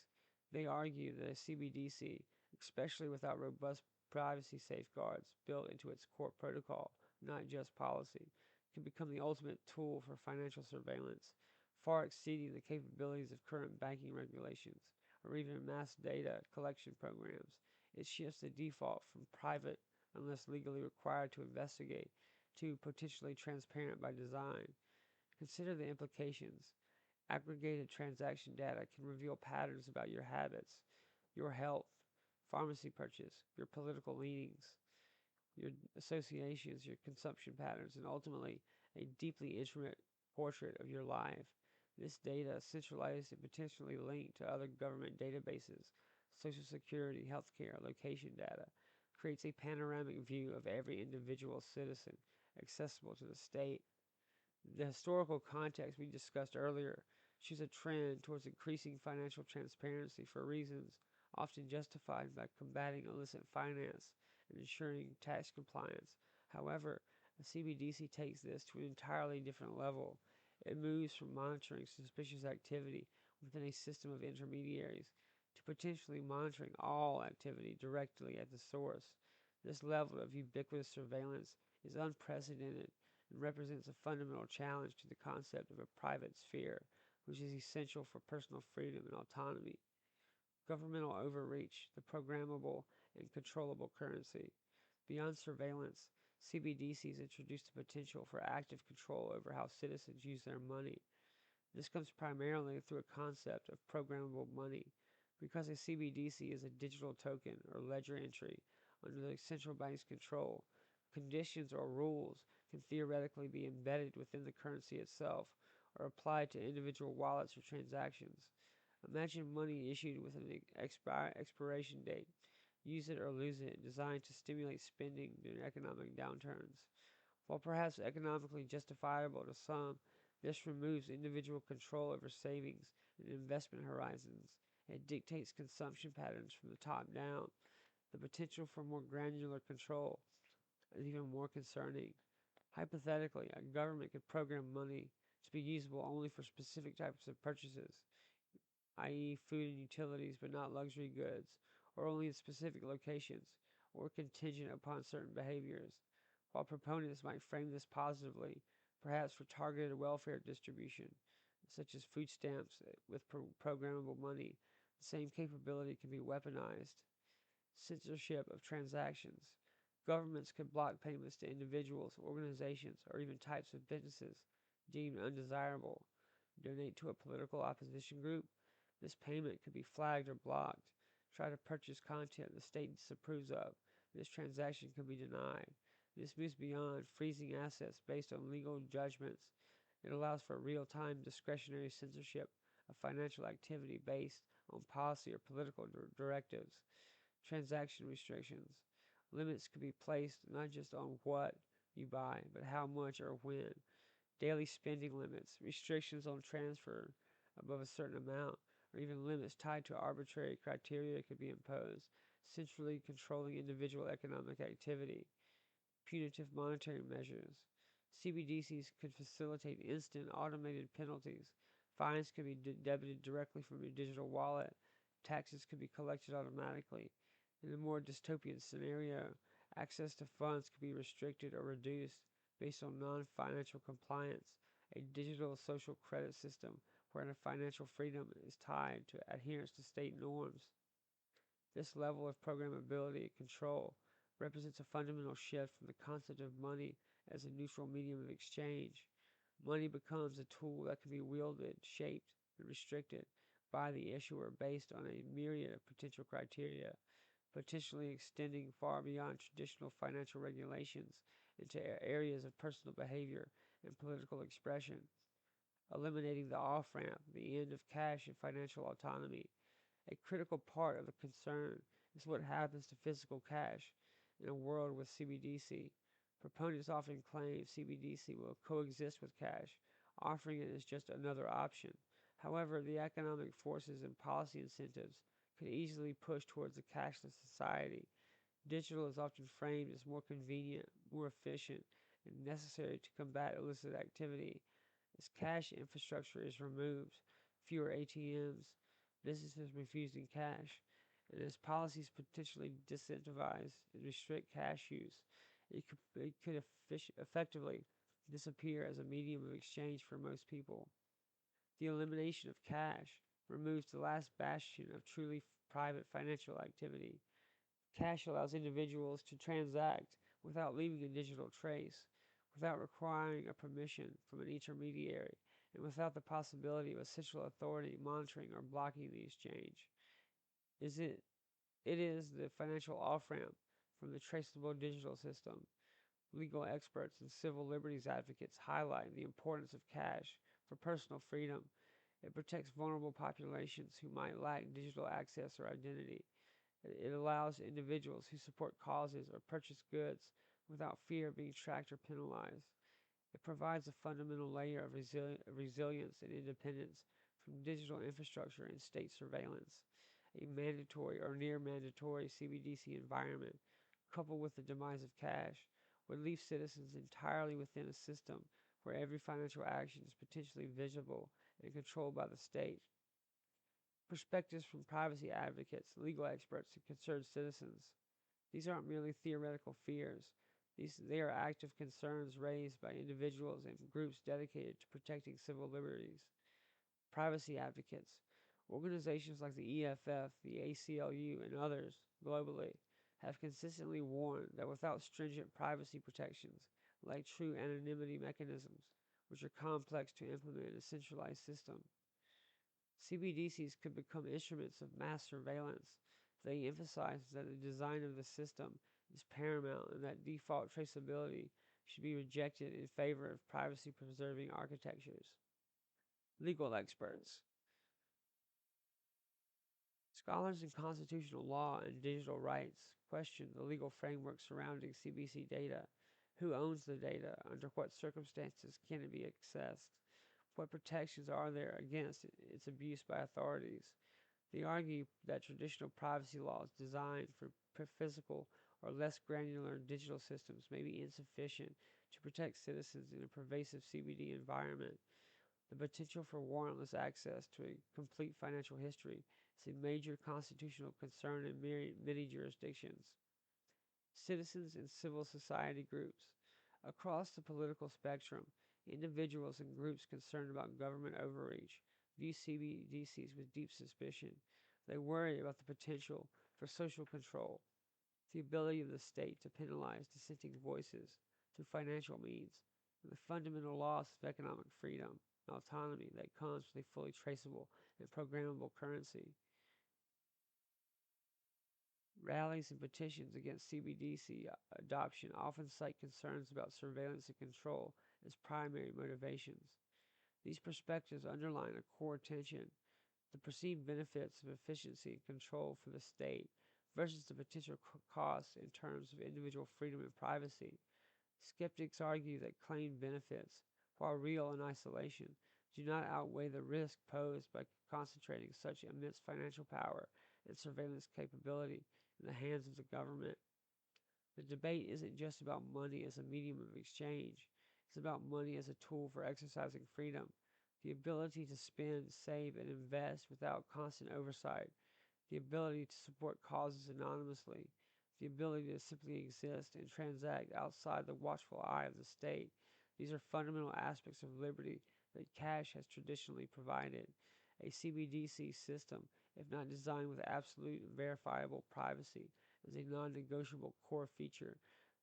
Speaker 2: They argue that a CBDC, especially without robust privacy safeguards built into its core protocol, not just policy, can become the ultimate tool for financial surveillance, far exceeding the capabilities of current banking regulations or even mass data collection programs. It shifts the default from private unless legally required to investigate, to potentially transparent by design. Consider the implications. Aggregated transaction data can reveal patterns about your habits, your health, pharmacy purchase, your political leanings, your associations, your consumption patterns, and ultimately a deeply intimate portrait of your life. This data, centralized and potentially linked to other government databases, Social Security, healthcare, location data, creates a panoramic view of every individual citizen accessible to the state. The historical context we discussed earlier shows a trend towards increasing financial transparency for reasons often justified by combating illicit finance and ensuring tax compliance. However, a CBDC takes this to an entirely different level. It moves from monitoring suspicious activity within a system of intermediaries to potentially monitoring all activity directly at the source. This level of ubiquitous surveillance is unprecedented and represents a fundamental challenge to the concept of a private sphere, which is essential for personal freedom and autonomy. Governmental overreach, the programmable and controllable currency. Beyond surveillance, CBDCs introduce the potential for active control over how citizens use their money. This comes primarily through a concept of programmable money. Because a CBDC is a digital token or ledger entry under the central bank's control, conditions or rules can theoretically be embedded within the currency itself or applied to individual wallets or transactions. Imagine money issued with an expiration date. Use it or lose it, designed to stimulate spending during economic downturns. While perhaps economically justifiable to some, This removes individual control over savings and investment horizons. It dictates consumption patterns from the top down. The potential for more granular control is even more concerning. Hypothetically, a government could program money to be usable only for specific types of purchases, i.e., food and utilities, but not luxury goods, or only in specific locations, or contingent upon certain behaviors. While proponents might frame this positively, perhaps for targeted welfare distribution, such as food stamps with programmable money, the same capability can be weaponized. Censorship of transactions. Governments could block payments to individuals, organizations, or even types of businesses deemed undesirable. Donate to a political opposition group. This payment could be flagged or blocked. Try to purchase content the state disapproves of. This transaction could be denied. This moves beyond freezing assets based on legal judgments. It allows for real time discretionary censorship of financial activity based on policy or political directives. Transaction restrictions. Limits could be placed not just on what you buy, but how much or when. Daily spending limits, restrictions on transfer above a certain amount, or even limits tied to arbitrary criteria could be imposed, centrally controlling individual economic activity. Punitive monetary measures. CBDCs could facilitate instant automated penalties. Fines could be debited directly from your digital wallet. Taxes could be collected automatically. In a more dystopian scenario, access to funds could be restricted or reduced based on non financial compliance. A digital social credit system wherein financial freedom is tied to adherence to state norms. This level of programmability and control represents a fundamental shift from the concept of money as a neutral medium of exchange. Money becomes a tool that can be wielded, shaped, and restricted by the issuer based on a myriad of potential criteria, potentially extending far beyond traditional financial regulations into areas of personal behavior and political expression, eliminating the off ramp, the end of cash and financial autonomy. A critical part of the concern is what happens to physical cash in a world with CBDC. Proponents often claim CBDC will coexist with cash, offering it as just another option. However, the economic forces and policy incentives could easily push towards a cashless society. Digital is often framed as more convenient, more efficient, and necessary to combat illicit activity. As cash infrastructure is removed, fewer ATMs, businesses refusing cash, and as policies potentially disincentivize and restrict cash use, it could effectively disappear as a medium of exchange for most people. The elimination of cash removes the last bastion of truly private financial activity. Cash allows individuals to transact without leaving a digital trace, without requiring a permission from an intermediary, and without the possibility of a central authority monitoring or blocking the exchange. Is it it is the financial off-ramp from the traceable digital system. Legal experts and civil liberties advocates highlight the importance of cash for personal freedom. It protects vulnerable populations who might lack digital access or identity. It allows individuals who support causes or purchase goods without fear of being tracked or penalized. It provides a fundamental layer of resilience and independence from digital infrastructure and state surveillance. A mandatory or near mandatory CBDC environment, coupled with the demise of cash, would leave citizens entirely within a system where every financial action is potentially visible and controlled by the state. Perspectives from privacy advocates, legal experts, and concerned citizens. These aren't merely theoretical fears. They are active concerns raised by individuals and groups dedicated to protecting civil liberties. Privacy advocates. Organizations like the EFF, the ACLU, and others globally have consistently warned that without stringent privacy protections, like true anonymity mechanisms, which are complex to implement in a centralized system, CBDCs could become instruments of mass surveillance. They emphasize that the design of the system is paramount and that default traceability should be rejected in favor of privacy preserving architectures. Legal experts. Scholars in constitutional law and digital rights question the legal framework surrounding CBC data. Who owns the data? Under what circumstances can it be accessed? What protections are there against its abuse by authorities? They argue that traditional privacy laws designed for physical or less granular digital systems may be insufficient to protect citizens in a pervasive CBD environment. The potential for warrantless access to a complete financial history is a major constitutional concern in many jurisdictions. Citizens and civil society groups. Across the political spectrum, individuals and groups concerned about government overreach view CBDCs with deep suspicion. They worry about the potential for social control, the ability of the state to penalize dissenting voices through financial means, and the fundamental loss of economic freedom and autonomy that comes with a fully traceable and programmable currency. Rallies and petitions against CBDC adoption often cite concerns about surveillance and control as primary motivations. These perspectives underline a core tension: the perceived benefits of efficiency and control for the state versus the potential costs in terms of individual freedom and privacy. Skeptics argue that claimed benefits, while real in isolation, do not outweigh the risk posed by concentrating such immense financial power and surveillance capability in the hands of the government. The debate isn't just about money as a medium of exchange, it's about money as a tool for exercising freedom, the ability to spend, save, and invest without constant oversight, the ability to support causes anonymously, the ability to simply exist and transact outside the watchful eye of the state. These are fundamental aspects of liberty that cash has traditionally provided. A CBDC system, if not designed with absolute and verifiable privacy as a non negotiable core feature,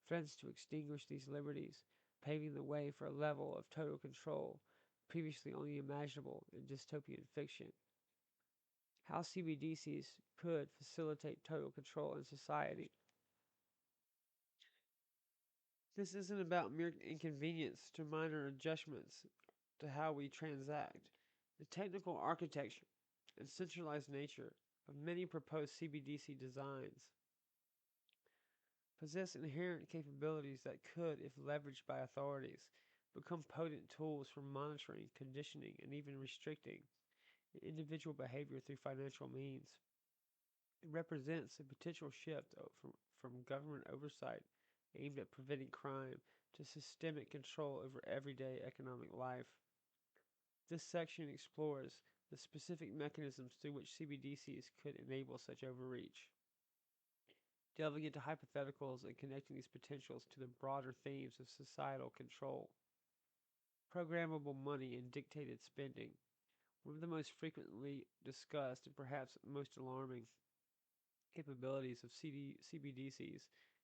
Speaker 2: threatens to extinguish these liberties, paving the way for a level of total control previously only imaginable in dystopian fiction. How CBDCs could facilitate total control in society. This isn't about mere inconvenience to minor adjustments to how we transact. The technical architecture and centralized nature of many proposed CBDC designs possess inherent capabilities that could, if leveraged by authorities, become potent tools for monitoring, conditioning, and even restricting individual behavior through financial means. It represents a potential shift from government oversight aimed at preventing crime to systemic control over everyday economic life. This section explores the specific mechanisms through which CBDCs could enable such overreach, delving into hypotheticals and connecting these potentials to the broader themes of societal control. Programmable money and dictated spending. One of the most frequently discussed and perhaps most alarming capabilities of CBDCs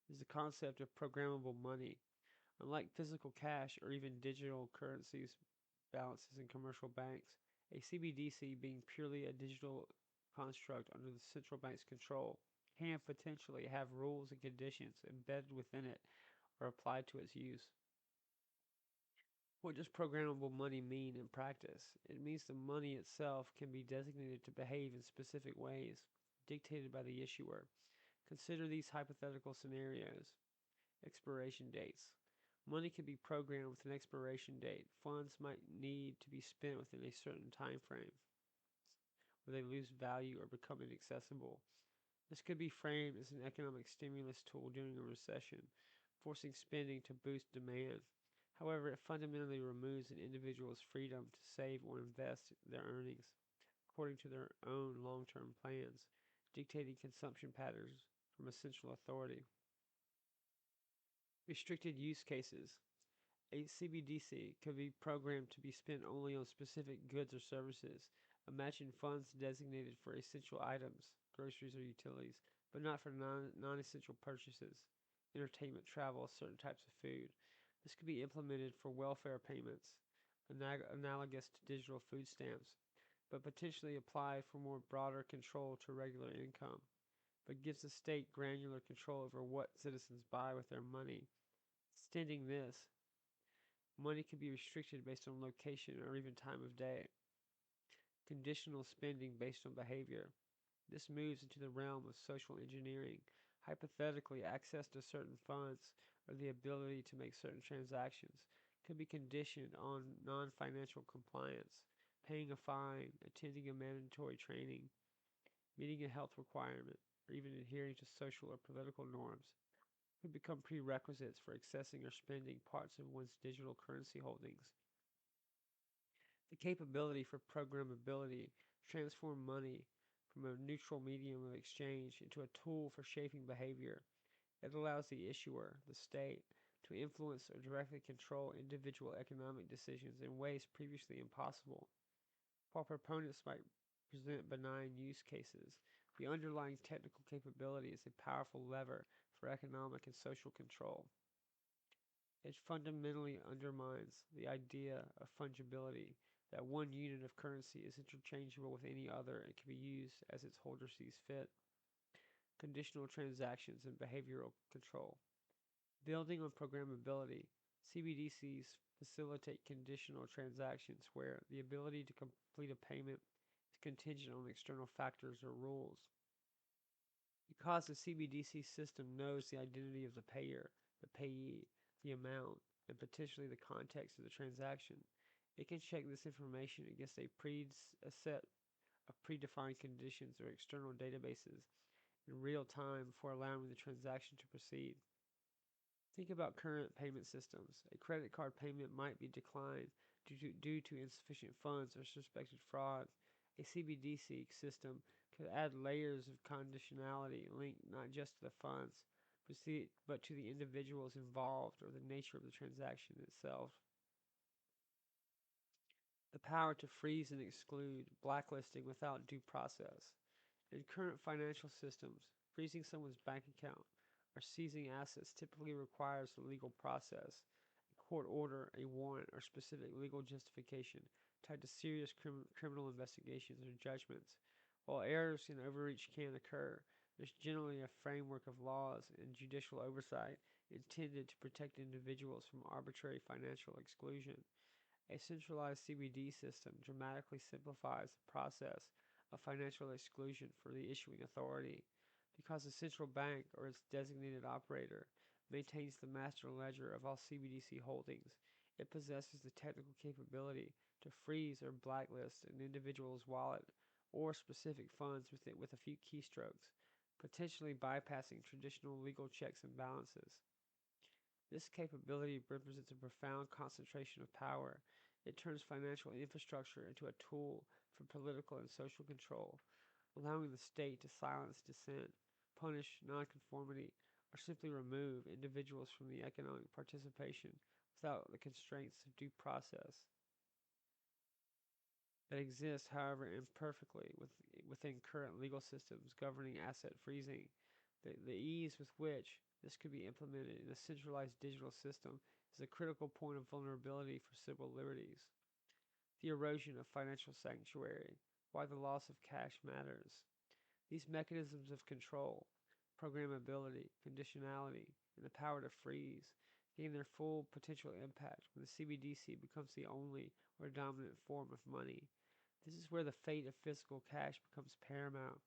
Speaker 2: is the concept of programmable money. Unlike physical cash or even digital currencies balances in commercial banks, a CBDC, being purely a digital construct under the central bank's control, can potentially have rules and conditions embedded within it or applied to its use. What does programmable money mean in practice? It means the money itself can be designated to behave in specific ways, dictated by the issuer. Consider these hypothetical scenarios. Expiration dates. Money can be programmed with an expiration date. Funds might need to be spent within a certain time frame, where they lose value or become inaccessible. This could be framed as an economic stimulus tool during a recession, forcing spending to boost demand. However, it fundamentally removes an individual's freedom to save or invest their earnings according to their own long-term plans, dictating consumption patterns from a central authority. Restricted use cases. A CBDC could be programmed to be spent only on specific goods or services. Imagine funds designated for essential items, groceries or utilities, but not for non-essential purchases, entertainment, travel, certain types of food. This could be implemented for welfare payments, analogous to digital food stamps, but potentially applied for more broader control to regular income, but gives the state granular control over what citizens buy with their money. Extending this, money can be restricted based on location or even time of day. Conditional spending based on behavior. This moves into the realm of social engineering. Hypothetically, access to certain funds or the ability to make certain transactions could be conditioned on non financial compliance, paying a fine, attending a mandatory training, meeting a health requirement, or even adhering to social or political norms could become prerequisites for accessing or spending parts of one's digital currency holdings. The capability for programmability transform money from a neutral medium of exchange into a tool for shaping behavior. It allows the issuer, the state, to influence or directly control individual economic decisions in ways previously impossible. While proponents might present benign use cases, the underlying technical capability is a powerful lever for economic and social control. It fundamentally undermines the idea of fungibility, that one unit of currency is interchangeable with any other and can be used as its holder sees fit. Conditional transactions and behavioral control. Building on programmability, CBDCs facilitate conditional transactions where the ability to complete a payment is contingent on external factors or rules. Because the CBDC system knows the identity of the payer, the payee, the amount, and potentially the context of the transaction, it can check this information against a set of predefined conditions or external databases in real time before allowing the transaction to proceed. Think about current payment systems. A credit card payment might be declined due to insufficient funds or suspected fraud. A CBDC system could add layers of conditionality linked not just to the funds, but to the individuals involved or the nature of the transaction itself. The power to freeze and exclude, blacklisting without due process. In current financial systems, freezing someone's bank account or seizing assets typically requires a legal process, a court order, a warrant, or specific legal justification tied to serious criminal investigations or judgments. While errors and overreach can occur, there's generally a framework of laws and judicial oversight intended to protect individuals from arbitrary financial exclusion. A centralized CBD system dramatically simplifies the process of financial exclusion for the issuing authority because the central bank or its designated operator maintains the master ledger of all CBDC holdings. It possesses the technical capability to freeze or blacklist an individual's wallet or specific funds with a few keystrokes, potentially bypassing traditional legal checks and balances. This capability represents a profound concentration of power. It turns financial infrastructure into a tool for political and social control, allowing the state to silence dissent, punish nonconformity, or simply remove individuals from the economic participation without the constraints of due process that exist, however, imperfectly within current legal systems governing asset freezing. The ease with which this could be implemented in a centralized digital system is a critical point of vulnerability for civil liberties. The erosion of financial sanctuary, why the loss of cash matters. These mechanisms of control, programmability, conditionality, and the power to freeze gain their full potential impact when the CBDC becomes the only or dominant form of money. This is where the fate of physical cash becomes paramount.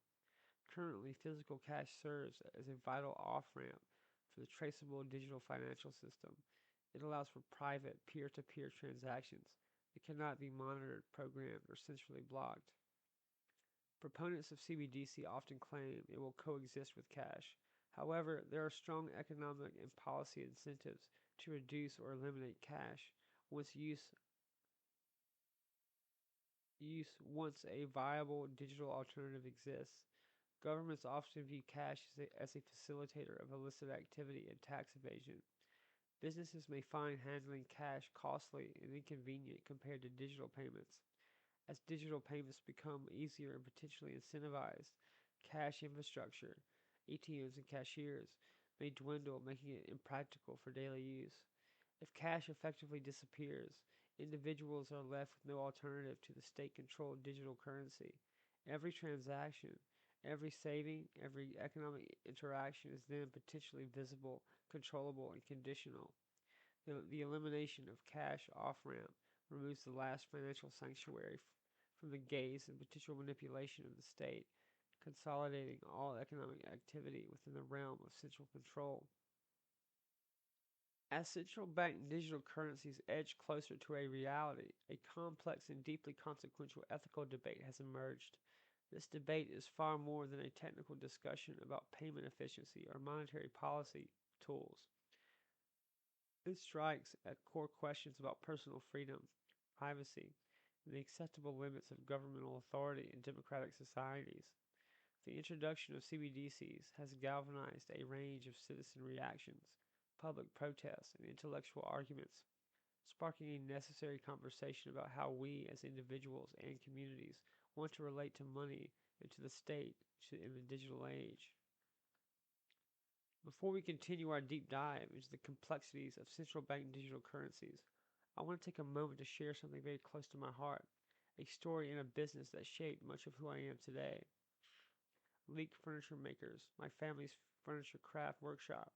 Speaker 2: Currently, physical cash serves as a vital off-ramp for the traceable digital financial system. It allows for private, peer-to-peer transactions that cannot be monitored, programmed, or centrally blocked. Proponents of CBDC often claim it will coexist with cash. However, there are strong economic and policy incentives to reduce or eliminate cash once once a viable digital alternative exists. Governments often view cash as a facilitator of illicit activity and tax evasion. Businesses may find handling cash costly and inconvenient compared to digital payments. As digital payments become easier and potentially incentivized, cash infrastructure, ATMs and cashiers, may dwindle, making it impractical for daily use. If cash effectively disappears, individuals are left with no alternative to the state controlled digital currency. Every transaction, every saving, every economic interaction is then potentially visible, controllable, and conditional. The elimination of cash off ramp removes the last financial sanctuary from the gaze and potential manipulation of the state, consolidating all economic activity within the realm of central control. As central bank digital currencies edge closer to a reality, a complex and deeply consequential ethical debate has emerged. This debate is far more than a technical discussion about payment efficiency or monetary policy tools. It strikes at core questions about personal freedom, privacy, and the acceptable limits of governmental authority in democratic societies. The introduction of CBDCs has galvanized a range of citizen reactions, public protests, and intellectual arguments, sparking a necessary conversation about how we as individuals and communities want to relate to money and to the state in the digital age. Before we continue our deep dive into the complexities of central bank digital currencies, I want to take a moment to share something very close to my heart, a story in a business that shaped much of who I am today. Leak Furniture Makers, my family's furniture craft workshop.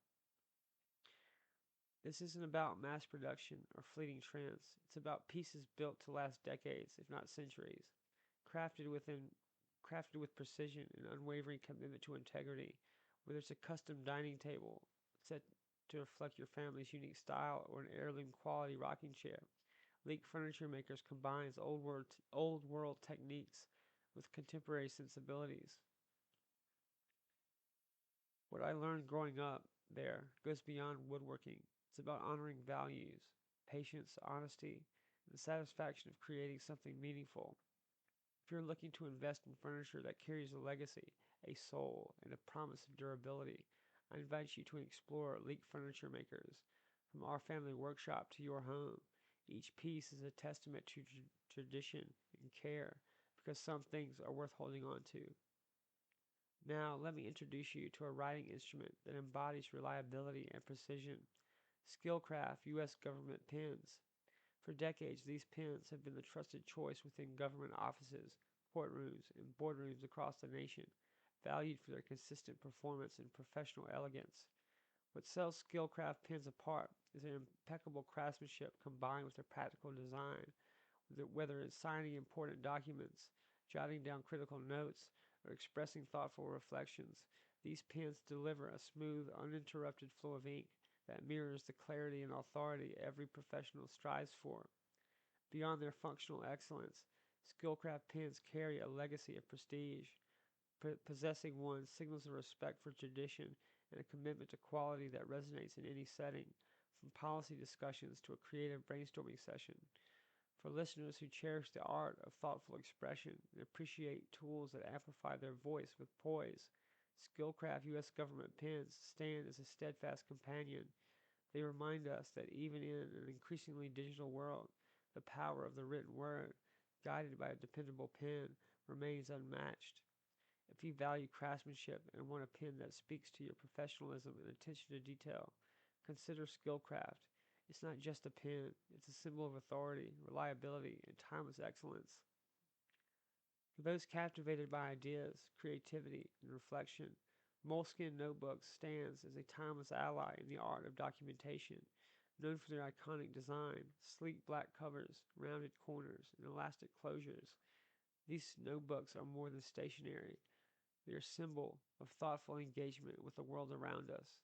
Speaker 2: This isn't about mass production or fleeting trends. It's about pieces built to last decades, if not centuries, crafted within crafted with precision and unwavering commitment to integrity. Whether it's a custom dining table set to reflect your family's unique style or an heirloom quality rocking chair, Leak Furniture Makers combines old world techniques with contemporary sensibilities. What I learned growing up there goes beyond woodworking. It's about honoring values, patience, honesty, and the satisfaction of creating something meaningful. If you're looking to invest in furniture that carries a legacy, a soul, and a promise of durability, I invite you to explore Leak Furniture Makers. From our family workshop to your home, each piece is a testament to tradition and care because some things are worth holding on to. Now, let me introduce you to a writing instrument that embodies reliability and precision. Skillcraft U.S. government pens. For decades, these pens have been the trusted choice within government offices, courtrooms, and boardrooms across the nation, valued for their consistent performance and professional elegance. What sets Skillcraft pens apart is their impeccable craftsmanship combined with their practical design. Whether it's signing important documents, jotting down critical notes, or expressing thoughtful reflections, these pens deliver a smooth, uninterrupted flow of ink that mirrors the clarity and authority every professional strives for. Beyond their functional excellence, Skillcraft pens carry a legacy of prestige. Possessing one signals a respect for tradition and a commitment to quality that resonates in any setting, from policy discussions to a creative brainstorming session. For listeners who cherish the art of thoughtful expression and appreciate tools that amplify their voice with poise, Skillcraft U.S. government pens stand as a steadfast companion. They remind us that even in an increasingly digital world, the power of the written word, guided by a dependable pen, remains unmatched. If you value craftsmanship and want a pen that speaks to your professionalism and attention to detail, consider Skillcraft. It's not just a pen, it's a symbol of authority, reliability, and timeless excellence. For those captivated by ideas, creativity, and reflection, Moleskin Notebooks stands as a timeless ally in the art of documentation. Known for their iconic design, sleek black covers, rounded corners, and elastic closures, these notebooks are more than stationery. They are a symbol of thoughtful engagement with the world around us.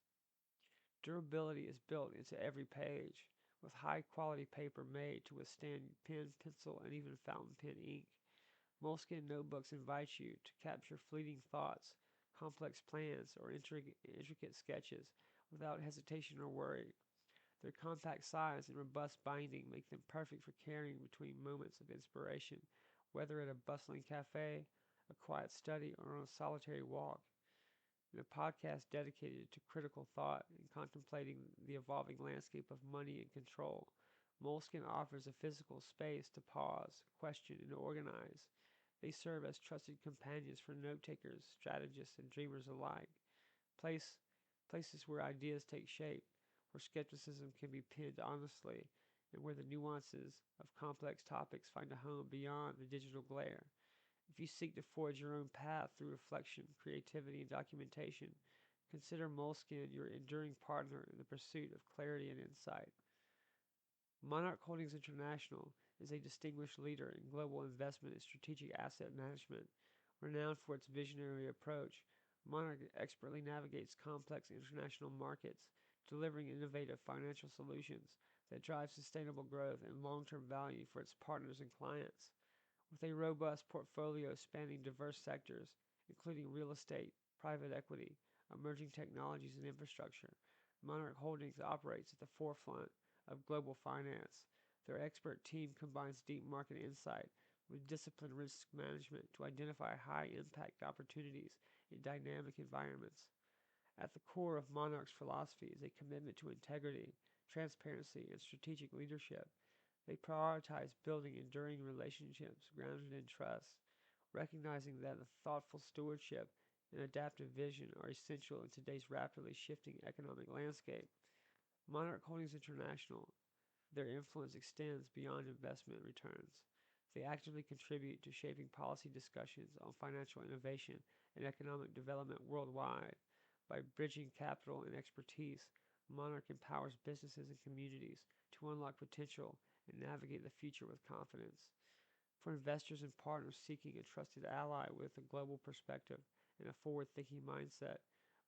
Speaker 2: Durability is built into every page, with high-quality paper made to withstand pen, pencil, and even fountain pen ink. Moleskin notebooks invite you to capture fleeting thoughts, complex plans, or intricate sketches without hesitation or worry. Their compact size and robust binding make them perfect for carrying between moments of inspiration, whether at a bustling cafe, a quiet study, or on a solitary walk. In a podcast dedicated to critical thought and contemplating the evolving landscape of money and control, Moleskin offers a physical space to pause, question, and organize. They serve as trusted companions for note takers, strategists, and dreamers alike. Place, Places where ideas take shape, where skepticism can be pinned honestly, and where the nuances of complex topics find a home beyond the digital glare. If you seek to forge your own path through reflection, creativity, and documentation, consider Moleskin your enduring partner in the pursuit of clarity and insight. Monarch Holdings International is a distinguished leader in global investment and strategic asset management. Renowned for its visionary approach, Monarch expertly navigates complex international markets, delivering innovative financial solutions that drive sustainable growth and long term value for its partners and clients. With a robust portfolio spanning diverse sectors, including real estate, private equity, emerging technologies, and infrastructure, Monarch Holdings operates at the forefront of global finance. Their expert team combines deep market insight with disciplined risk management to identify high impact opportunities in dynamic environments. At the core of Monarch's philosophy is a commitment to integrity, transparency, and strategic leadership. They prioritize building enduring relationships grounded in trust, recognizing that thoughtful stewardship and adaptive vision are essential in today's rapidly shifting economic landscape. Monarch Holdings International, their influence extends beyond investment returns. They actively contribute to shaping policy discussions on financial innovation and economic development worldwide. By bridging capital and expertise, Monarch empowers businesses and communities to unlock potential and navigate the future with confidence. For investors and partners seeking a trusted ally with a global perspective and a forward thinking mindset,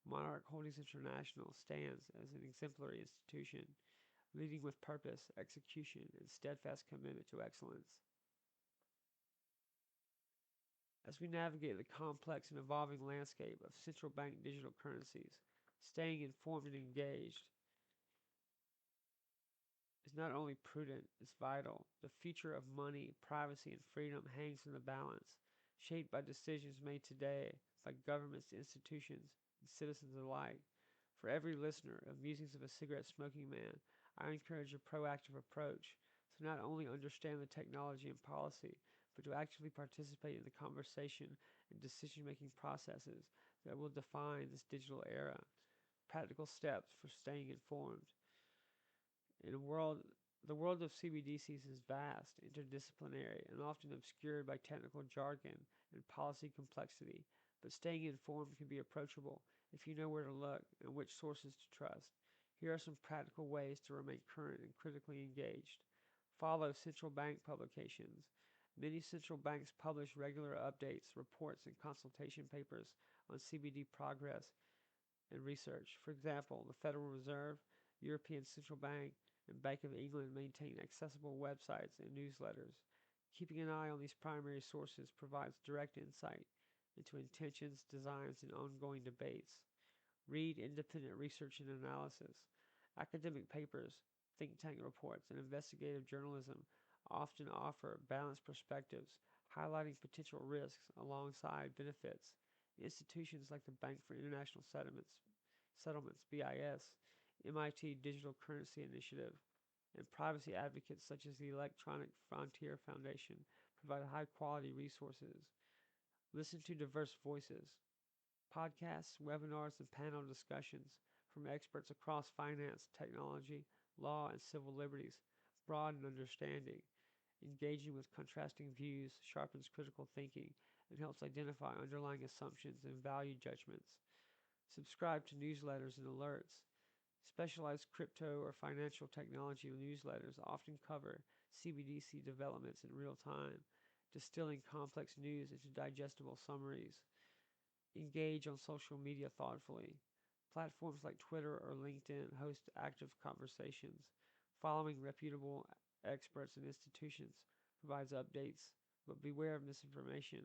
Speaker 2: Monarch Holdings International stands as an exemplary institution, leading with purpose, execution, and steadfast commitment to excellence. As we navigate the complex and evolving landscape of central bank digital currencies, staying informed and engaged is not only prudent, it's vital. The future of money, privacy, and freedom hangs in the balance, shaped by decisions made today by governments, institutions, and citizens alike. For every listener of Musings of a Cigarette Smoking Man, I encourage a proactive approach to not only understand the technology and policy, but to actively participate in the conversation and decision making processes that will define this digital era. Practical steps for staying informed. In a world, the world of CBDCs is vast, interdisciplinary, and often obscured by technical jargon and policy complexity, but staying informed can be approachable if you know where to look and which sources to trust. Here are some practical ways to remain current and critically engaged. Follow central bank publications. Many central banks publish regular updates, reports, and consultation papers on CBD progress and research. For example, the Federal Reserve, European Central Bank, and Bank of England maintain accessible websites and newsletters. Keeping an eye on these primary sources provides direct insight into intentions, designs, and ongoing debates. Read independent research and analysis. Academic papers, think tank reports, and investigative journalism often offer balanced perspectives, highlighting potential risks alongside benefits. Institutions like the Bank for International Settlements (BIS), MIT Digital Currency Initiative, and privacy advocates such as the Electronic Frontier Foundation provide high-quality resources. Listen to diverse voices. Podcasts, webinars, and panel discussions from experts across finance, technology, law, and civil liberties broaden understanding. Engaging with contrasting views sharpens critical thinking and helps identify underlying assumptions and value judgments. Subscribe to newsletters and alerts. Specialized crypto or financial technology newsletters often cover CBDC developments in real time, distilling complex news into digestible summaries. Engage on social media thoughtfully. Platforms like Twitter or LinkedIn host active conversations. Following reputable experts and institutions provides updates, but beware of misinformation.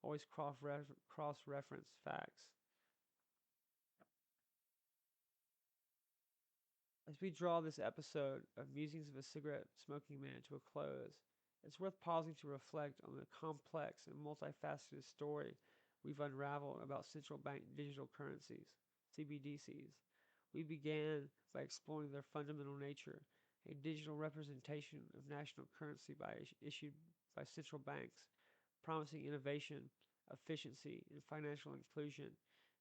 Speaker 2: Always cross-reference facts. As we draw this episode of Musings of a Cigarette Smoking Man to a close, it's worth pausing to reflect on the complex and multifaceted story we've unraveled about central bank digital currencies, CBDCs. We began by exploring their fundamental nature, a digital representation of national currency issued by central banks, promising innovation, efficiency, and financial inclusion.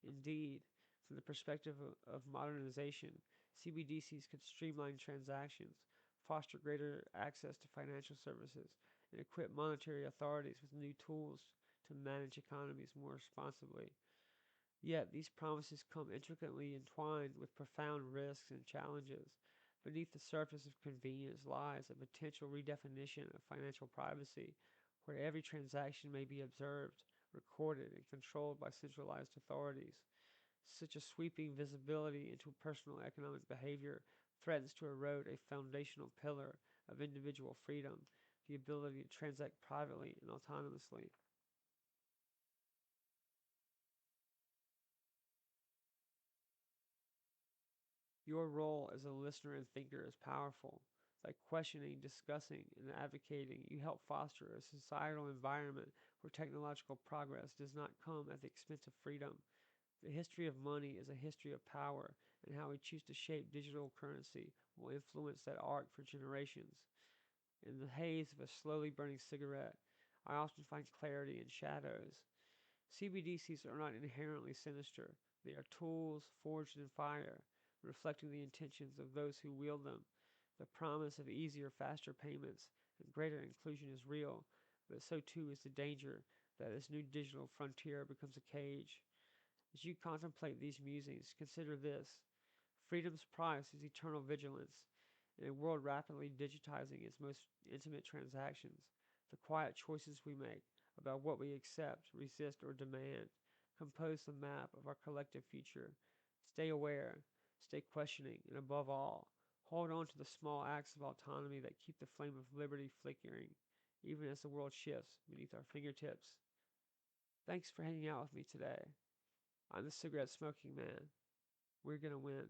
Speaker 2: Indeed, from the perspective of modernization, CBDCs could streamline transactions, foster greater access to financial services, and equip monetary authorities with new tools to manage economies more responsibly. Yet these promises come intricately entwined with profound risks and challenges. Beneath the surface of convenience lies a potential redefinition of financial privacy, where every transaction may be observed, recorded, and controlled by centralized authorities. Such a sweeping visibility into personal economic behavior threatens to erode a foundational pillar of individual freedom, the ability to transact privately and autonomously. Your role as a listener and thinker is powerful. By questioning, discussing, and advocating, you help foster a societal environment where technological progress does not come at the expense of freedom. The history of money is a history of power, and how we choose to shape digital currency will influence that arc for generations. In the haze of a slowly burning cigarette, I often find clarity in shadows. CBDCs are not inherently sinister. They are tools forged in fire, reflecting the intentions of those who wield them. The promise of easier, faster payments and greater inclusion is real, but so too is the danger that this new digital frontier becomes a cage. As you contemplate these musings, consider this: freedom's price is eternal vigilance. In a world rapidly digitizing its most intimate transactions, the quiet choices we make about what we accept, resist, or demand compose the map of our collective future. Stay aware, stay questioning, and above all, hold on to the small acts of autonomy that keep the flame of liberty flickering, even as the world shifts beneath our fingertips. Thanks for hanging out with me today. I'm the cigarette smoking man. We're gonna win.